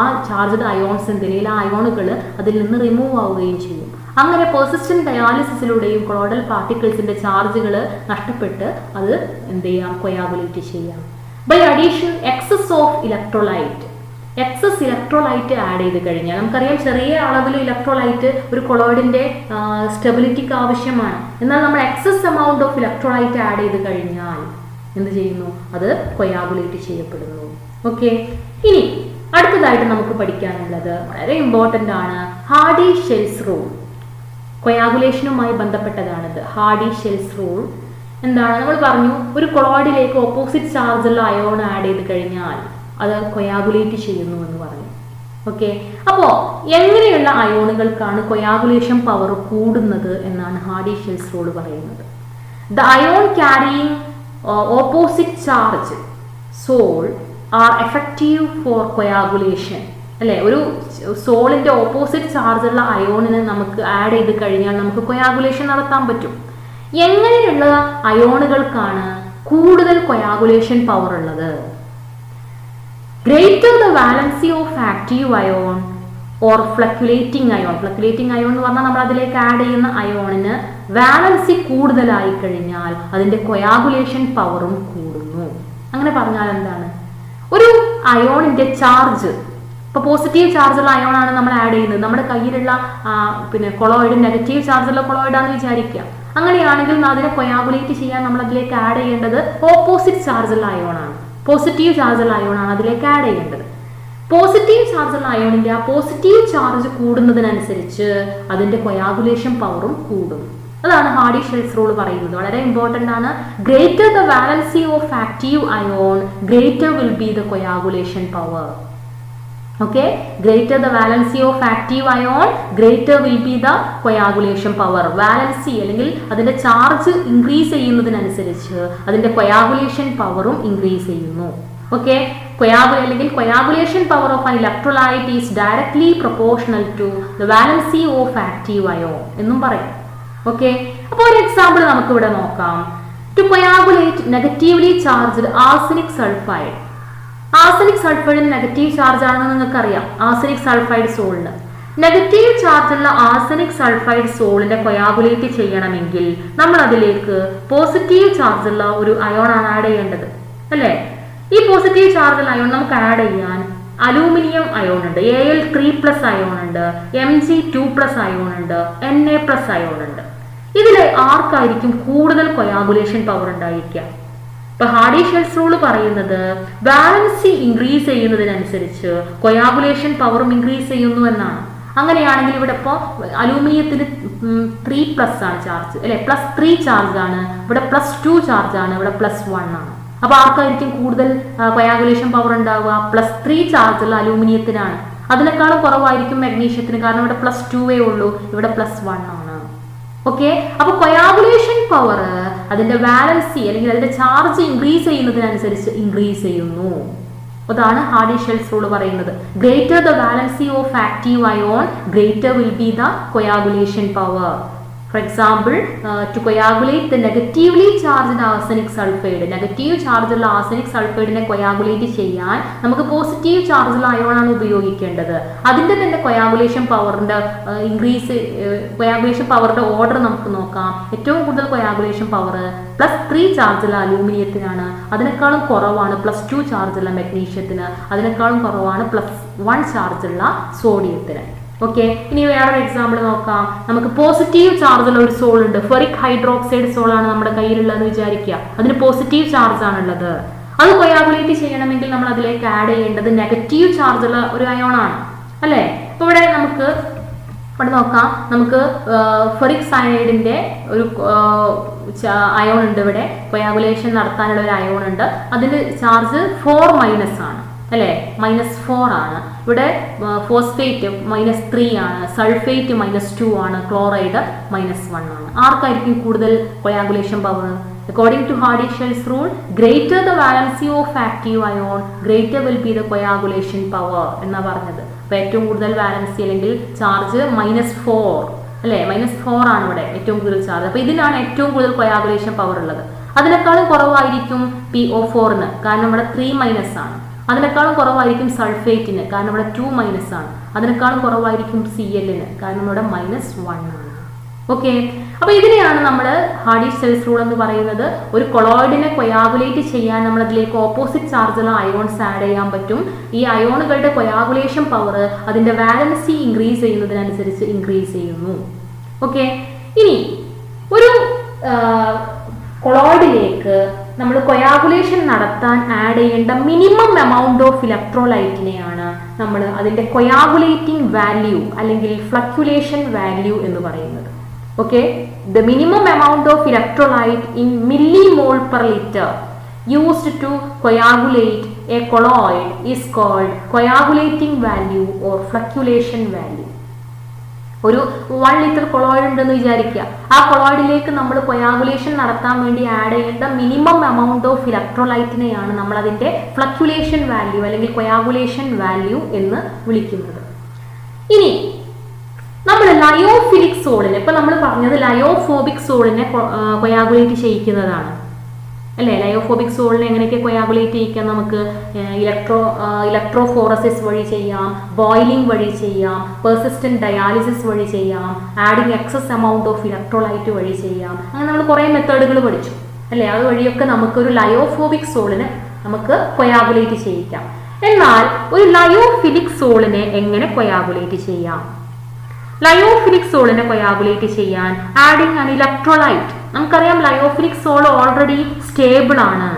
ആ ചാർജ്ഡ് അയോൺസ് എന്തെങ്കിലും അയോണുകൾ അതിൽ നിന്ന് റിമൂവ് ആവുകയും ചെയ്യും. അങ്ങനെ പെർസിസ്റ്റന്റ് ഡയാലിസിസിലൂടെയും കൊളോയിഡൽ പാർട്ടിക്കിൾസിന്റെ ചാർജുകൾ നഷ്ടപ്പെട്ട് അത് എന്ത് ചെയ്യാം, കൊയാഗുലേറ്റ് ചെയ്യാം. By addition excess of electrolyte, excess electrolyte add ചെയ്ത് കഴിഞ്ഞാൽ, നമുക്കറിയാം ചെറിയ അളവിൽ ഇലക്ട്രോലൈറ്റ് ഒരു കൊളോയിഡിന്റെ സ്റ്റെബിലിറ്റിക്ക് ആവശ്യമാണ്. എന്നാൽ നമ്മൾ excess amount of electrolyte add ചെയ്ത് കഴിഞ്ഞാൽ എന്ത് ചെയ്യുന്നു, അത് കൊയാഗുലേറ്റ് ചെയ്യപ്പെടുന്നു. ഓക്കെ, ഇനി അടുത്തതായിട്ട് നമുക്ക് പഠിക്കാനുള്ളത് വളരെ ഇമ്പോർട്ടൻ്റ് ആണ്, ഹാർഡി-ഷെൽസ് റൂൾ. കൊയാഗുലേഷനുമായി ബന്ധപ്പെട്ടതാണിത്. ഹാർഡി-ഷെൽസ് റൂൾ എന്താണ്, നമ്മൾ പറഞ്ഞു ഒരു കൊളോയിഡിലേക്ക് ഓപ്പോസിറ്റ് ചാർജുള്ള അയോൺ ആഡ് ചെയ്ത് കഴിഞ്ഞാൽ അത് കൊയാഗുലേറ്റ് ചെയ്യുന്നു എന്ന് പറഞ്ഞു. ഓക്കെ, അപ്പോൾ എങ്ങനെയുള്ള അയോണുകൾക്കാണ് കൊയാഗുലേഷൻ പവർ കൂടുന്നത് എന്നാണ് ഹാർഡി-ഷെൽസ് റൂൾ പറയുന്നത്. The ion carrying opposite charge sol are effective for coagulation അല്ലേ? ഒരു സോളിന്റെ ഓപ്പോസിറ്റ് ചാർജുള്ള അയോണിന് നമുക്ക് ആഡ് ചെയ്ത് കഴിഞ്ഞാൽ നമുക്ക് കൊയാഗുലേഷൻ നടത്താൻ പറ്റും. എങ്ങനെയുള്ള അയോണുകൾക്കാണ് കൂടുതൽ കൊയാഗുലേഷൻ പവർ ഉള്ളത്? Greater the valency of active ion or flocculating ion. Flocculating ion എന്ന് പറഞ്ഞാൽ നമ്മൾ അതിലേക്ക് ആഡ് ചെയ്യുന്ന അയോണിന് വാലൻസി കൂടുതലായി കഴിഞ്ഞാൽ അതിന്റെ കൊയാഗുലേഷൻ പവറും കൂടുന്നു. അങ്ങനെ പറഞ്ഞാൽ എന്താണ്? ഒരു അയോണിന്റെ ചാർജ്, ഇപ്പൊ പോസിറ്റീവ് ചാർജുള്ള അയോൺ ആണ് നമ്മൾ ആഡ് ചെയ്യുന്നത്, നമ്മുടെ കയ്യിലുള്ള കൊളോയിഡ് നെഗറ്റീവ് ചാർജുള്ള കൊളോയിഡ് ആണെന്ന് വിചാരിക്കുക. അങ്ങനെയാണെങ്കിൽ അതിനെ കൊയാഗുലേറ്റ് ചെയ്യാൻ നമ്മൾ അതിലേക്ക് ആഡ് ചെയ്യേണ്ടത് ഓപ്പോസിറ്റ് ചാർജുള്ള അയോൺ ആണ്, പോസിറ്റീവ് ചാർജുള്ള അയോൺ ആണ് അതിലേക്ക് ആഡ് ചെയ്യേണ്ടത്. പോസിറ്റീവ് ചാർജുള്ള അയോണിന്റെ ആ പോസിറ്റീവ് ചാർജ് കൂടുന്നതിനനുസരിച്ച് അതിന്റെ കൊയാഗുലേഷൻ പവറും കൂടും. അതാണ് ഹാർഡി-ഷെൽസ് റൂൾ പറയുന്നത്. വളരെ ഇമ്പോർട്ടന്റ് ആണ്. Greater the valency of active ion greater will be the coagulation power. Okay, greater the valency of active ion greater will be the coagulation power. Valency അല്ലെങ്കിൽ അതിന്റെ ചാർജ് ഇൻക്രീസ് ചെയ്യുന്നതിനനുസരിച്ച് അതിന്റെ coagulation പവറും increase ചെയ്യുന്നു. Okay, അല്ലെങ്കിൽ coagulation power of an electrolyte is directly proportional to the valency of active ion എന്നും പറയും. Okay, അപ്പോൾ ഒരു എക്സാമ്പിൾ നമുക്ക് ഇവിടെ നോക്കാം. To coagulate negatively charged arsenic sulphide. Arsenic സൾഫൈഡിന് നെഗറ്റീവ് ചാർജ് ആണെന്ന് നിങ്ങൾക്കറിയാം. ആർസനിക് സൾഫൈഡ് സോളിന് നെഗറ്റീവ് ചാർജുള്ള ആർസനിക് സൾഫൈഡ് സോളിനെ കൊയാഗുലേറ്റ് ചെയ്യണമെങ്കിൽ നമ്മൾ അതിലേക്ക് പോസിറ്റീവ് ചാർജുള്ള ഒരു അയോൺ ആണ് ആഡ് ചെയ്യേണ്ടത്, അല്ലേ? ഈ പോസിറ്റീവ് ചാർജുള്ള അയോൺ നമുക്ക് ആഡ് ചെയ്യാൻ അലൂമിനിയം അയോൺ ഉണ്ട്, Al3+ അയോൺ ഉണ്ട്, Mg2+ അയോൺ ഉണ്ട്, Na+ അയോൺ ഉണ്ട്. ഇതിൽ ആർക്കായിരിക്കും കൂടുതൽ കൊയാഗുലേഷൻ പവർ ഉണ്ടായിരിക്കുക? ഇപ്പൊ ഹാർഡി-ഷെൽസ് റൂൾ പറയുന്നത് വാലൻസി ഇൻക്രീസ് ചെയ്യുന്നതിനനുസരിച്ച് കൊയാഗുലേഷൻ പവറും ഇൻക്രീസ് ചെയ്യുന്നു എന്നാണ്. അങ്ങനെയാണെങ്കിൽ ഇവിടെ ഇപ്പോൾ അലൂമിനിയത്തിന് 3+ ആണ് ചാർജ്, അല്ലെ? +3 ചാർജ് ആണ്, ഇവിടെ +2 ചാർജ് ആണ്, ഇവിടെ +1 ആണ്. അപ്പൊ ആർക്കായിരിക്കും കൂടുതൽ കൊയാഗുലേഷൻ പവർ ഉണ്ടാവുക? +3 ചാർജുള്ള അലൂമിനിയത്തിനാണ്. അതിനേക്കാളും കുറവായിരിക്കും മഗ്നീഷ്യത്തിന്, കാരണം ഇവിടെ +2 ഉള്ളൂ, ഇവിടെ +1 ആണ്. ഓക്കെ, അപ്പൊ കൊയാഗുലേഷൻ പവർ അതിന്റെ വാലൻസി അല്ലെങ്കിൽ അതിന്റെ ചാർജ് ഇൻക്രീസ് ചെയ്യുന്നതിനനുസരിച്ച് ഇൻക്രീസ് ചെയ്യുന്നു. അതാണ് ഹാർഡി-ഷെൽസ് റൂൾ പറയുന്നത്. Greater the valency of active ion greater will be the coagulation power. For example, to coagulate the negatively charged arsenic sulfide, negative ചാർജുള്ള arsenic സൾഫൈഡിനെ coagulate ചെയ്യാൻ നമുക്ക് positive ചാർജുള്ള ion ആണ് ഉപയോഗിക്കേണ്ടത്. അതിന്റെ തന്നെ കൊയാഗുലേഷൻ പവറിന്റെ കൊയാഗുലേഷൻ പവറിന്റെ ഓർഡർ നമുക്ക് നോക്കാം. ഏറ്റവും കൂടുതൽ കൊയാഗുലേഷൻ പവർ +3 ചാർജുള്ള അലൂമിനിയത്തിനാണ്, അതിനേക്കാളും കുറവാണ് +2 ചാർജുള്ള മഗ്നീഷ്യത്തിന്, അതിനേക്കാളും കുറവാണ് +1 ചാർജുള്ള സോഡിയത്തിന്. ഓക്കെ, ഇനി വേറൊരു എക്സാമ്പിൾ നോക്കാം. നമുക്ക് പോസിറ്റീവ് ചാർജുള്ള ഒരു സോൾ ഉണ്ട്, ഫെറിക് ഹൈഡ്രോക്സൈഡ് സോൾ ആണ് നമ്മുടെ കയ്യിലുള്ളതെന്ന് വിചാരിക്കുക. അതിന് പോസിറ്റീവ് ചാർജ് ആണുള്ളത്. അത് കൊയാഗുലേറ്റ് ചെയ്യണമെങ്കിൽ നമ്മൾ അതിലേക്ക് ആഡ് ചെയ്യേണ്ടത് നെഗറ്റീവ് ചാർജുള്ള ഒരു അയോൺ ആണ്, അല്ലേ? അപ്പൊ ഇവിടെ നോക്കാം. നമുക്ക് ഫെറിക് സയനൈഡിന്റെ ഒരു അയോൺ ഉണ്ട്. ഇവിടെ കൊയാഗുലേഷൻ നടത്താനുള്ള ഒരു അയോൺ ഉണ്ട്. അതിന്റെ ചാർജ് 4- ആണ്, അല്ലെ? -4 ആണ്. ഇവിടെ ഫോസ്ഫേറ്റ് -3 ആണ്, സൾഫേറ്റ് -2 ആണ്, ക്ലോറൈഡ് -1 ആണ്. ആർക്കായിരിക്കും കൂടുതൽ coagulation power? According to Hardy-Shell's rule, greater the valency of active ion, greater will be the coagulation power എന്നാ പറഞ്ഞത്. അപ്പൊ ഏറ്റവും കൂടുതൽ വാലൻസി അല്ലെങ്കിൽ ചാർജ് -4, അല്ലെ? -4 ആണ് ഇവിടെ ഏറ്റവും കൂടുതൽ ചാർജ്. അപ്പൊ ഇതിനാണ് ഏറ്റവും കൂടുതൽ കൊയാഗുലേഷൻ പവർ ഉള്ളത്. അതിനേക്കാളും കുറവായിരിക്കും PO4-ന്, കാരണം ഇവിടെ 3- ആണ്. അതിനേക്കാളും കുറവായിരിക്കും സൾഫേറ്റിന്, കാരണം ഇവിടെ 2- ആണ്. അതിനേക്കാളും കുറവായിരിക്കും Cl-ന്, കാരണം ഇവിടെ -1 ആണ്. ഓക്കെ, അപ്പൊ ഇതിനെയാണ് നമ്മൾ ഹാർഡി-ഷെൽസ് റൂൾ എന്ന് പറയുന്നത്. ഒരു കൊളോയിഡിനെ കൊയാഗുലേറ്റ് ചെയ്യാൻ നമ്മൾ അതിലേക്ക് ഓപ്പോസിറ്റ് ചാർജുള്ള അയോൺസ് ആഡ് ചെയ്യാൻ പറ്റും. ഈ അയോണുകളുടെ കൊയാഗുലേഷൻ പവർ അതിന്റെ വാലൻസി ഇൻക്രീസ് ചെയ്യുന്നതിനനുസരിച്ച് ഇൻക്രീസ് ചെയ്യുന്നു. ഓക്കെ, ഇനി ഒരു കൊളോയിഡിലേക്ക് നമ്മൾ കൊയാഗുലേഷൻ നടത്താൻ ആഡ് ചെയ്യേണ്ട മിനിമം എമൗണ്ട് ഓഫ് ഇലക്ട്രോലൈറ്റിനെയാണ് നമ്മൾ അതിന്റെ കൊയാഗുലേറ്റിംഗ് വാല്യൂ അല്ലെങ്കിൽ ഫ്ലക്യുലേഷൻ വാല്യൂ എന്ന് പറയുന്നത്. Okay, the minimum amount of electrolyte in millimole per liter used to coagulate a colloid is called coagulating value or flocculation value. ഒരു 1 ലിറ്റർ കൊളോയിഡ് ഉണ്ടെന്ന് വിചാരിക്കുക. ആ കൊളോയിഡിലേക്ക് നമ്മൾ കൊയാഗുലേഷൻ നടത്താൻ വേണ്ടി ആഡ് ചെയ്യേണ്ട മിനിമം എമൗണ്ട് ഓഫ് ഇലക്ട്രോലൈറ്റിനെയാണ് നമ്മൾ അതിന്റെ ഫ്ലക്യുലേഷൻ വാല്യൂ അല്ലെങ്കിൽ കൊയാഗുലേഷൻ വാല്യൂ എന്ന് വിളിക്കുന്നത്. ഇനി നമ്മൾ ലയോഫിലിക് സോളിനെ, ഇപ്പൊ നമ്മൾ പറഞ്ഞത് ലയോഫോബിക് സോളിനെ കൊയാഗുലേറ്റ് ചെയ്യിക്കുന്നതാണ് അല്ലെ. ലയോഫോബിക് സോളിനെ എങ്ങനെയൊക്കെ കൊയാഗുലേറ്റ് ചെയ്യിക്കാം? നമുക്ക് ഇലക്ട്രോഫോറസിസ് വഴി ചെയ്യാം, ബോയിലിംഗ് വഴി ചെയ്യാം, പെർസിസ്റ്റന്റ് ഡയാലിസിസ് വഴി ചെയ്യാം, adding excess amount of electrolyte വഴി ചെയ്യാം. അങ്ങനെ നമ്മൾ കുറേ മെത്തേഡുകൾ പഠിച്ചു അല്ലെ. അത് വഴിയൊക്കെ നമുക്കൊരു ലയോഫോബിക് സോളിനെ നമുക്ക് കൊയാഗുലേറ്റ് ചെയ്യിക്കാം. എന്നാൽ ഒരു ലയോഫിലിക് സോളിനെ എങ്ങനെ കൊയാഗുലേറ്റ് ചെയ്യാം? ലയോഫിലിക് സോളിനെ കൊയാഗുലേറ്റ് ചെയ്യാൻ ആഡിങ് ആൻ ഇലക്ട്രോലൈറ്റ്. നമുക്കറിയാം ലയോഫിലിക് സോൾ ഓൾറെഡി സ്റ്റേബിൾ ആണ്.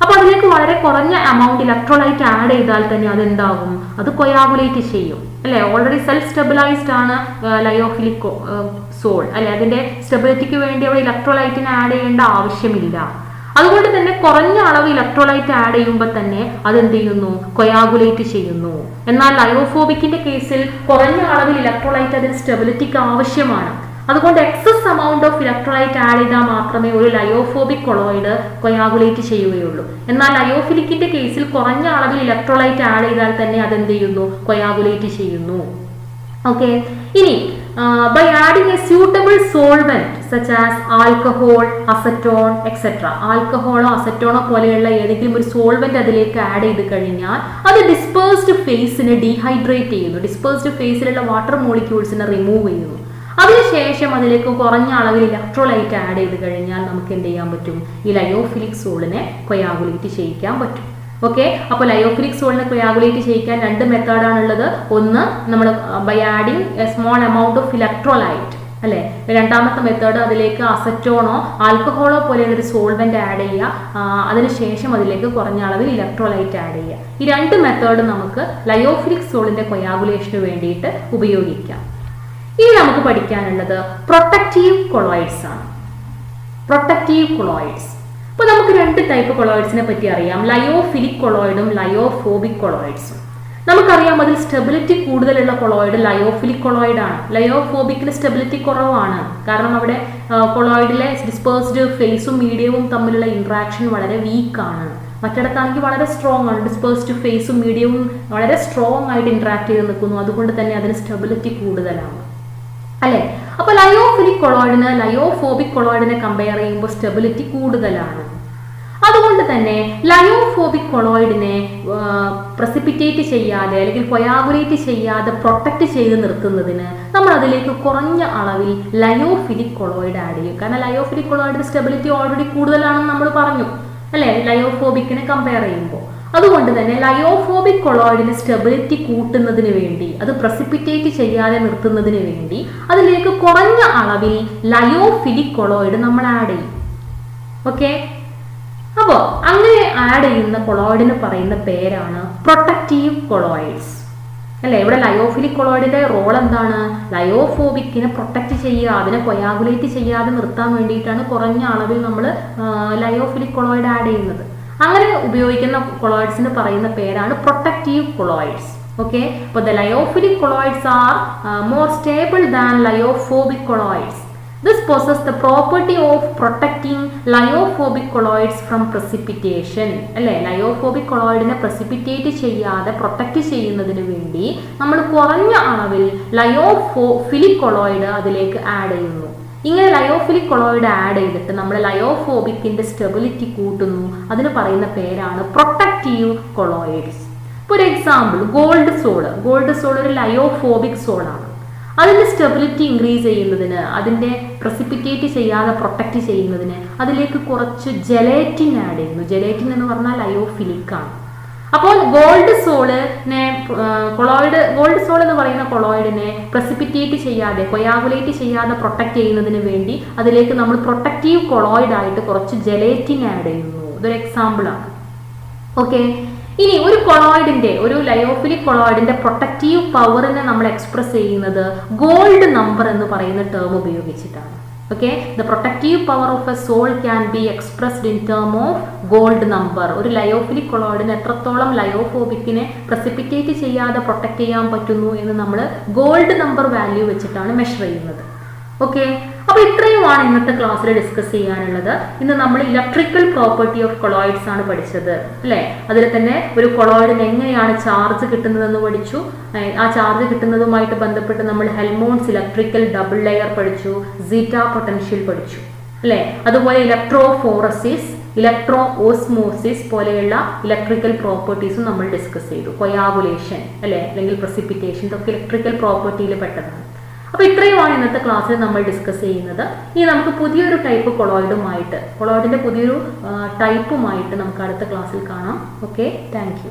അപ്പൊ അതിലേക്ക് വളരെ കുറഞ്ഞ എമൗണ്ട് ഇലക്ട്രോലൈറ്റ് ആഡ് ചെയ്താൽ തന്നെ അതെന്താകും? അത് കൊയാഗുലേറ്റ് ചെയ്യും അല്ലെ. ഓൾറെഡി സെൽഫ് സ്റ്റെബിലൈസ്ഡ് ആണ് ലയോഫിലിക് സോൾ അല്ലെ. അതിന്റെ സ്റ്റെബിലിറ്റിക്ക് വേണ്ടി അവിടെ ഇലക്ട്രോലൈറ്റിന് ആഡ് ചെയ്യേണ്ട ആവശ്യമില്ല. അതുകൊണ്ട് തന്നെ കുറഞ്ഞ അളവ് ഇലക്ട്രോലൈറ്റ് ആഡ് ചെയ്യുമ്പോൾ തന്നെ അതെന്ത് ചെയ്യുന്നു? കൊയാഗുലേറ്റ് ചെയ്യുന്നു. എന്നാൽ ലയോഫോബിക്കിന്റെ കേസിൽ കുറഞ്ഞ അളവിൽ ഇലക്ട്രോലൈറ്റ് അതിന് സ്റ്റെബിലിറ്റിക്ക് ആവശ്യമാണ്. അതുകൊണ്ട് excess amount of electrolyte add ചെയ്താൽ മാത്രമേ ഒരു ലയോഫോബിക് കൊളോയിഡ് കൊയാഗുലേറ്റ് ചെയ്യുകയുള്ളൂ. എന്നാൽ ലയോഫിലിക്കിന്റെ കേസിൽ കുറഞ്ഞ അളവിൽ ഇലക്ട്രോലൈറ്റ് ആഡ് ചെയ്താൽ തന്നെ അതെന്ത് ചെയ്യുന്നു? കൊയാഗുലേറ്റ് ചെയ്യുന്നു. ഓക്കെ. ഇനി by adding a suitable solvent such as alcohol, acetone, etc. ആൽക്കഹോളോ അസറ്റോണോ പോലെയുള്ള ഏതെങ്കിലും ഒരു സോൾവെന്റ് അതിലേക്ക് ആഡ് ചെയ്ത് കഴിഞ്ഞാൽ അത് ഡിസ്പേഴ്സ്ഡ് ഫേസിനെ ഡീഹൈഡ്രേറ്റ് ചെയ്യുന്നു. ഡിസ്പേഴ്സ്ഡ് ഫേസിലുള്ള വാട്ടർ മോളിക്യൂൾസിനെ റിമൂവ് ചെയ്യുന്നു. അതിനുശേഷം അതിലേക്ക് കുറഞ്ഞ അളവിൽ ഇലക്ട്രോലൈറ്റ് ആഡ് ചെയ്ത് കഴിഞ്ഞാൽ നമുക്ക് എന്ത് ചെയ്യാൻ പറ്റും? ഈ ലയോഫിലിക് സോളിനെ കൊയാഗുലേറ്റ് ചെയ്യിക്കാൻ പറ്റും. ഓക്കെ. അപ്പോൾ ലയോഫിലിക് സോളിനെ കൊയാഗുലേറ്റ് ചെയ്യിക്കാൻ 2 മെത്തേഡാണുള്ളത്. ഒന്ന് നമ്മൾ by adding a small amount of electrolyte അല്ലെ. രണ്ടാമത്തെ മെത്തേഡ് അതിലേക്ക് അസറ്റോണോ ആൽക്കഹോളോ പോലെയുള്ള ഒരു സോൾവെന്റ് ആഡ് ചെയ്യുക. അതിനുശേഷം അതിലേക്ക് കുറഞ്ഞ അളവിൽ ഇലക്ട്രോലൈറ്റ് ആഡ് ചെയ്യുക. ഈ 2 മെത്തേഡ് നമുക്ക് ലയോഫിലിക് സോളിന്റെ കൊയാഗുലേഷന് വേണ്ടിയിട്ട് ഉപയോഗിക്കാം. ഇനി നമുക്ക് പഠിക്കാനുള്ളത് പ്രൊട്ടക്റ്റീവ് കൊളോയിഡ്സ് ആണ്. Protective colloids. അപ്പോൾ നമുക്ക് 2 ടൈപ്പ് കൊളോയിഡ്സിനെ പറ്റി അറിയാം. ലയോഫിലിക് കൊളോയിഡും ലയോഫോബിക് കൊളോയിഡ്സും. നമുക്കറിയാം അതിൽ സ്റ്റെബിലിറ്റി കൂടുതലുള്ള കൊളോയിഡ് ലയോഫിലിക് കൊളോയിഡ് ആണ്. ലയോഫോബിക്കിന് സ്റ്റെബിലിറ്റി കുറവാണ്. കാരണം അവിടെ കൊളോയിഡിലെ ഡിസ്പേഴ്സ്ഡ് ഫേസും മീഡിയവും തമ്മിലുള്ള ഇന്ററാക്ഷൻ വളരെ വീക്കാണ്. മറ്റിടത്താണെങ്കിൽ വളരെ സ്ട്രോങ് ആണ്. ഡിസ്പേഴ്സ്ഡ് ഫേസും മീഡിയവും വളരെ സ്ട്രോങ് ആയിട്ട് ഇന്ററാക്ട് ചെയ്ത് നിൽക്കുന്നു. അതുകൊണ്ട് തന്നെ അതിന് സ്റ്റെബിലിറ്റി കൂടുതലാണ് അല്ലെ. അപ്പൊ ലയോഫിലിക് കൊളോയിഡിന് ലയോഫോബിക് കൊളോയിഡിനെ കമ്പയർ ചെയ്യുമ്പോൾ സ്റ്റെബിലിറ്റി കൂടുതലാണ്. അതുകൊണ്ട് തന്നെ ലയോഫോബിക് കൊളോയിഡിനെ പ്രസിപ്പിറ്റേറ്റ് ചെയ്യാതെ അല്ലെങ്കിൽ കൊയാഗുലേറ്റ് ചെയ്യാതെ പ്രൊട്ടക്ട് ചെയ്ത് നിർത്തുന്നതിന് നമ്മൾ അതിലേക്ക് കുറഞ്ഞ അളവിൽ ലയോഫിലിക് കൊളോയിഡ് ആഡ് ചെയ്യും. കാരണം ലയോഫിലിക് കൊളോയിഡിന്റെ സ്റ്റെബിലിറ്റി ഓൾറെഡി കൂടുതലാണെന്ന് നമ്മൾ പറഞ്ഞു അല്ലെ, ലയോഫോബിക്കിനെ കമ്പയർ ചെയ്യുമ്പോൾ. അതുകൊണ്ട് തന്നെ ലയോഫോബിക് കൊളോയിഡിന് സ്റ്റെബിലിറ്റി കൂട്ടുന്നതിന് വേണ്ടി, അത് പ്രസിപ്പിറ്റേറ്റ് ചെയ്യാതെ നിർത്തുന്നതിന് വേണ്ടി അതിലേക്ക് കുറഞ്ഞ അളവിൽ ലയോഫിലിക് കൊളോയിഡ് നമ്മൾ ആഡ് ചെയ്യും. ഓക്കെ. അപ്പോൾ അങ്ങനെ ആഡ് ചെയ്യുന്ന കൊളോയിഡിന് പറയുന്ന പേരാണ് പ്രൊട്ടക്റ്റീവ് കൊളോയിഡ്സ് അല്ലെ. ഇവിടെ ലയോഫിലിക് കൊളോയിഡിന്റെ റോൾ എന്താണ്? ലയോഫോബിക്കിനെ പ്രൊട്ടക്ട് ചെയ്യുക, അതിനെ കൊയാഗുലേറ്റ് ചെയ്യാതെ നിർത്താൻ വേണ്ടിയിട്ടാണ് കുറഞ്ഞ അളവിൽ നമ്മൾ ലയോഫിലിക് കൊളോയിഡ് ആഡ് ചെയ്യുന്നത്. അങ്ങനെ ഉപയോഗിക്കുന്ന കൊളോയിഡ്സിന് പറയുന്ന പേരാണ് പ്രൊട്ടക്റ്റീവ് കൊളോയിഡ്സ്. ഓക്കെ. അപ്പോൾ the lyophilic colloids are more stable than lyophobic colloids. This possesses the property of protecting lyophilic colloids from precipitation. അല്ലേ, ലയോഫോബിക് കൊളോയിഡിനെ പ്രസിപ്പിറ്റേറ്റ് ചെയ്യാതെ പ്രൊട്ടക്റ്റ് ചെയ്യുന്നതിന് വേണ്ടി നമ്മൾ കുറഞ്ഞ അളവിൽ ലയോഫിലിക് കൊളോയിഡ് അതിലേക്ക് ആഡ് ചെയ്യുന്നു. ഇങ്ങനെ ലയോഫിലിക് കൊളോയിഡ് ആഡ് ചെയ്തിട്ട് നമ്മൾ ലയോഫോബിക്കിന്റെ സ്റ്റെബിലിറ്റി കൂട്ടുന്നു. അതിന് പറയുന്ന പേരാണ് പ്രൊട്ടക്റ്റീവ് കൊളോയിഡ്സ്. ഇപ്പോൾ ഒരു എക്സാമ്പിൾ, ഗോൾഡ് സോൾ ഒരു ലയോഫോബിക് സോളാണ്. അതിൻ്റെ സ്റ്റെബിലിറ്റി ഇൻക്രീസ് ചെയ്യുന്നതിന്, അതിൻ്റെ പ്രസിപ്പിറ്റേറ്റ് ചെയ്യാതെ പ്രൊട്ടക്റ്റ് ചെയ്യുന്നതിന് അതിലേക്ക് കുറച്ച് ജെലേറ്റിൻ ആഡ് ചെയ്യുന്നു. ജെലേറ്റിൻ എന്ന് പറഞ്ഞാൽ ലയോഫിലിക് ആണ്. അപ്പോൾ ഗോൾഡ് സോൾ എന്ന് പറയുന്ന കൊളോയിഡിനെ പ്രസിപ്പിറ്റേറ്റ് ചെയ്യാതെ, കൊയാഗുലേറ്റ് ചെയ്യാതെ പ്രൊട്ടക്റ്റ് ചെയ്യുന്നതിന് വേണ്ടി അതിലേക്ക് നമ്മൾ പ്രൊട്ടക്റ്റീവ് കൊളോയിഡ് ആയിട്ട് കുറച്ച് ജെലേറ്റിൻ ആഡ് ചെയ്യുന്നു. ഇതൊരു എക്സാമ്പിൾ ആണ്. ഓക്കെ. ഇനി ഒരു ലയോഫിലിക് കൊളോയിഡിന്റെ പ്രൊട്ടക്റ്റീവ് പവറിനെ നമ്മൾ എക്സ്പ്രസ് ചെയ്യുന്നത് ഗോൾഡ് നമ്പർ എന്ന് പറയുന്ന ടേം ഉപയോഗിച്ചിട്ടാണ്. Okay, the protective power of a sol can be expressed in term of gold number. ഒരു ലയോഫിലിക് കൊളോയിഡിന് എത്രത്തോളം ലയോഫോബിക്കിനെ പ്രസിപ്പിറ്റേറ്റ് ചെയ്യാതെ പ്രൊട്ടക്ട് ചെയ്യാൻ പറ്റുന്നു എന്ന് നമ്മൾ ഗോൾഡ് നമ്പർ വാല്യൂ വെച്ചിട്ടാണ് മെഷർ ചെയ്യുന്നത്. ഓക്കെ, അപ്പോൾ ഇത്രയുമാണ് ഇന്നത്തെ ക്ലാസ്സിൽ ഡിസ്കസ് ചെയ്യാനുള്ളത്. ഇന്ന് നമ്മൾ ഇലക്ട്രിക്കൽ പ്രോപ്പർട്ടി ഓഫ് കൊളോയിഡ്സ് ആണ് പഠിച്ചത് അല്ലേ. അതിൽ തന്നെ ഒരു കൊളോയിഡിന് എങ്ങനെയാണ് ചാർജ് കിട്ടുന്നതെന്ന് പഠിച്ചു. ആ ചാർജ് കിട്ടുന്നതുമായിട്ട് ബന്ധപ്പെട്ട് നമ്മൾ ഹെൽമോൺസ് ഇലക്ട്രിക്കൽ ഡബിൾ ലെയർ പഠിച്ചു, സീറ്റ പൊട്ടൻഷ്യൽ പഠിച്ചു അല്ലേ. അതുപോലെ ഇലക്ട്രോഫോറസിസ്, ഇലക്ട്രോ ഓസ്മോസിസ് പോലെയുള്ള ഇലക്ട്രിക്കൽ പ്രോപ്പർട്ടീസും നമ്മൾ ഡിസ്കസ് ചെയ്തു. കൊയാഗുലേഷൻ അല്ലേ, അല്ലെങ്കിൽ പ്രസിപ്പിറ്റേഷൻ, ഇതൊക്കെ ഇലക്ട്രിക്കൽ പ്രോപ്പർട്ടിയിൽ പെട്ടതാണ്. അപ്പോൾ ഇത്രയുമാണ് ഇന്നത്തെ ക്ലാസ്സിൽ നമ്മൾ ഡിസ്കസ് ചെയ്യുന്നത്. ഇനി നമുക്ക് പുതിയൊരു ടൈപ്പ് കൊളോയിഡിന്റെ പുതിയൊരു ടൈപ്പുമായിട്ട് നമുക്ക് അടുത്ത ക്ലാസ്സിൽ കാണാം. Okay, thank you.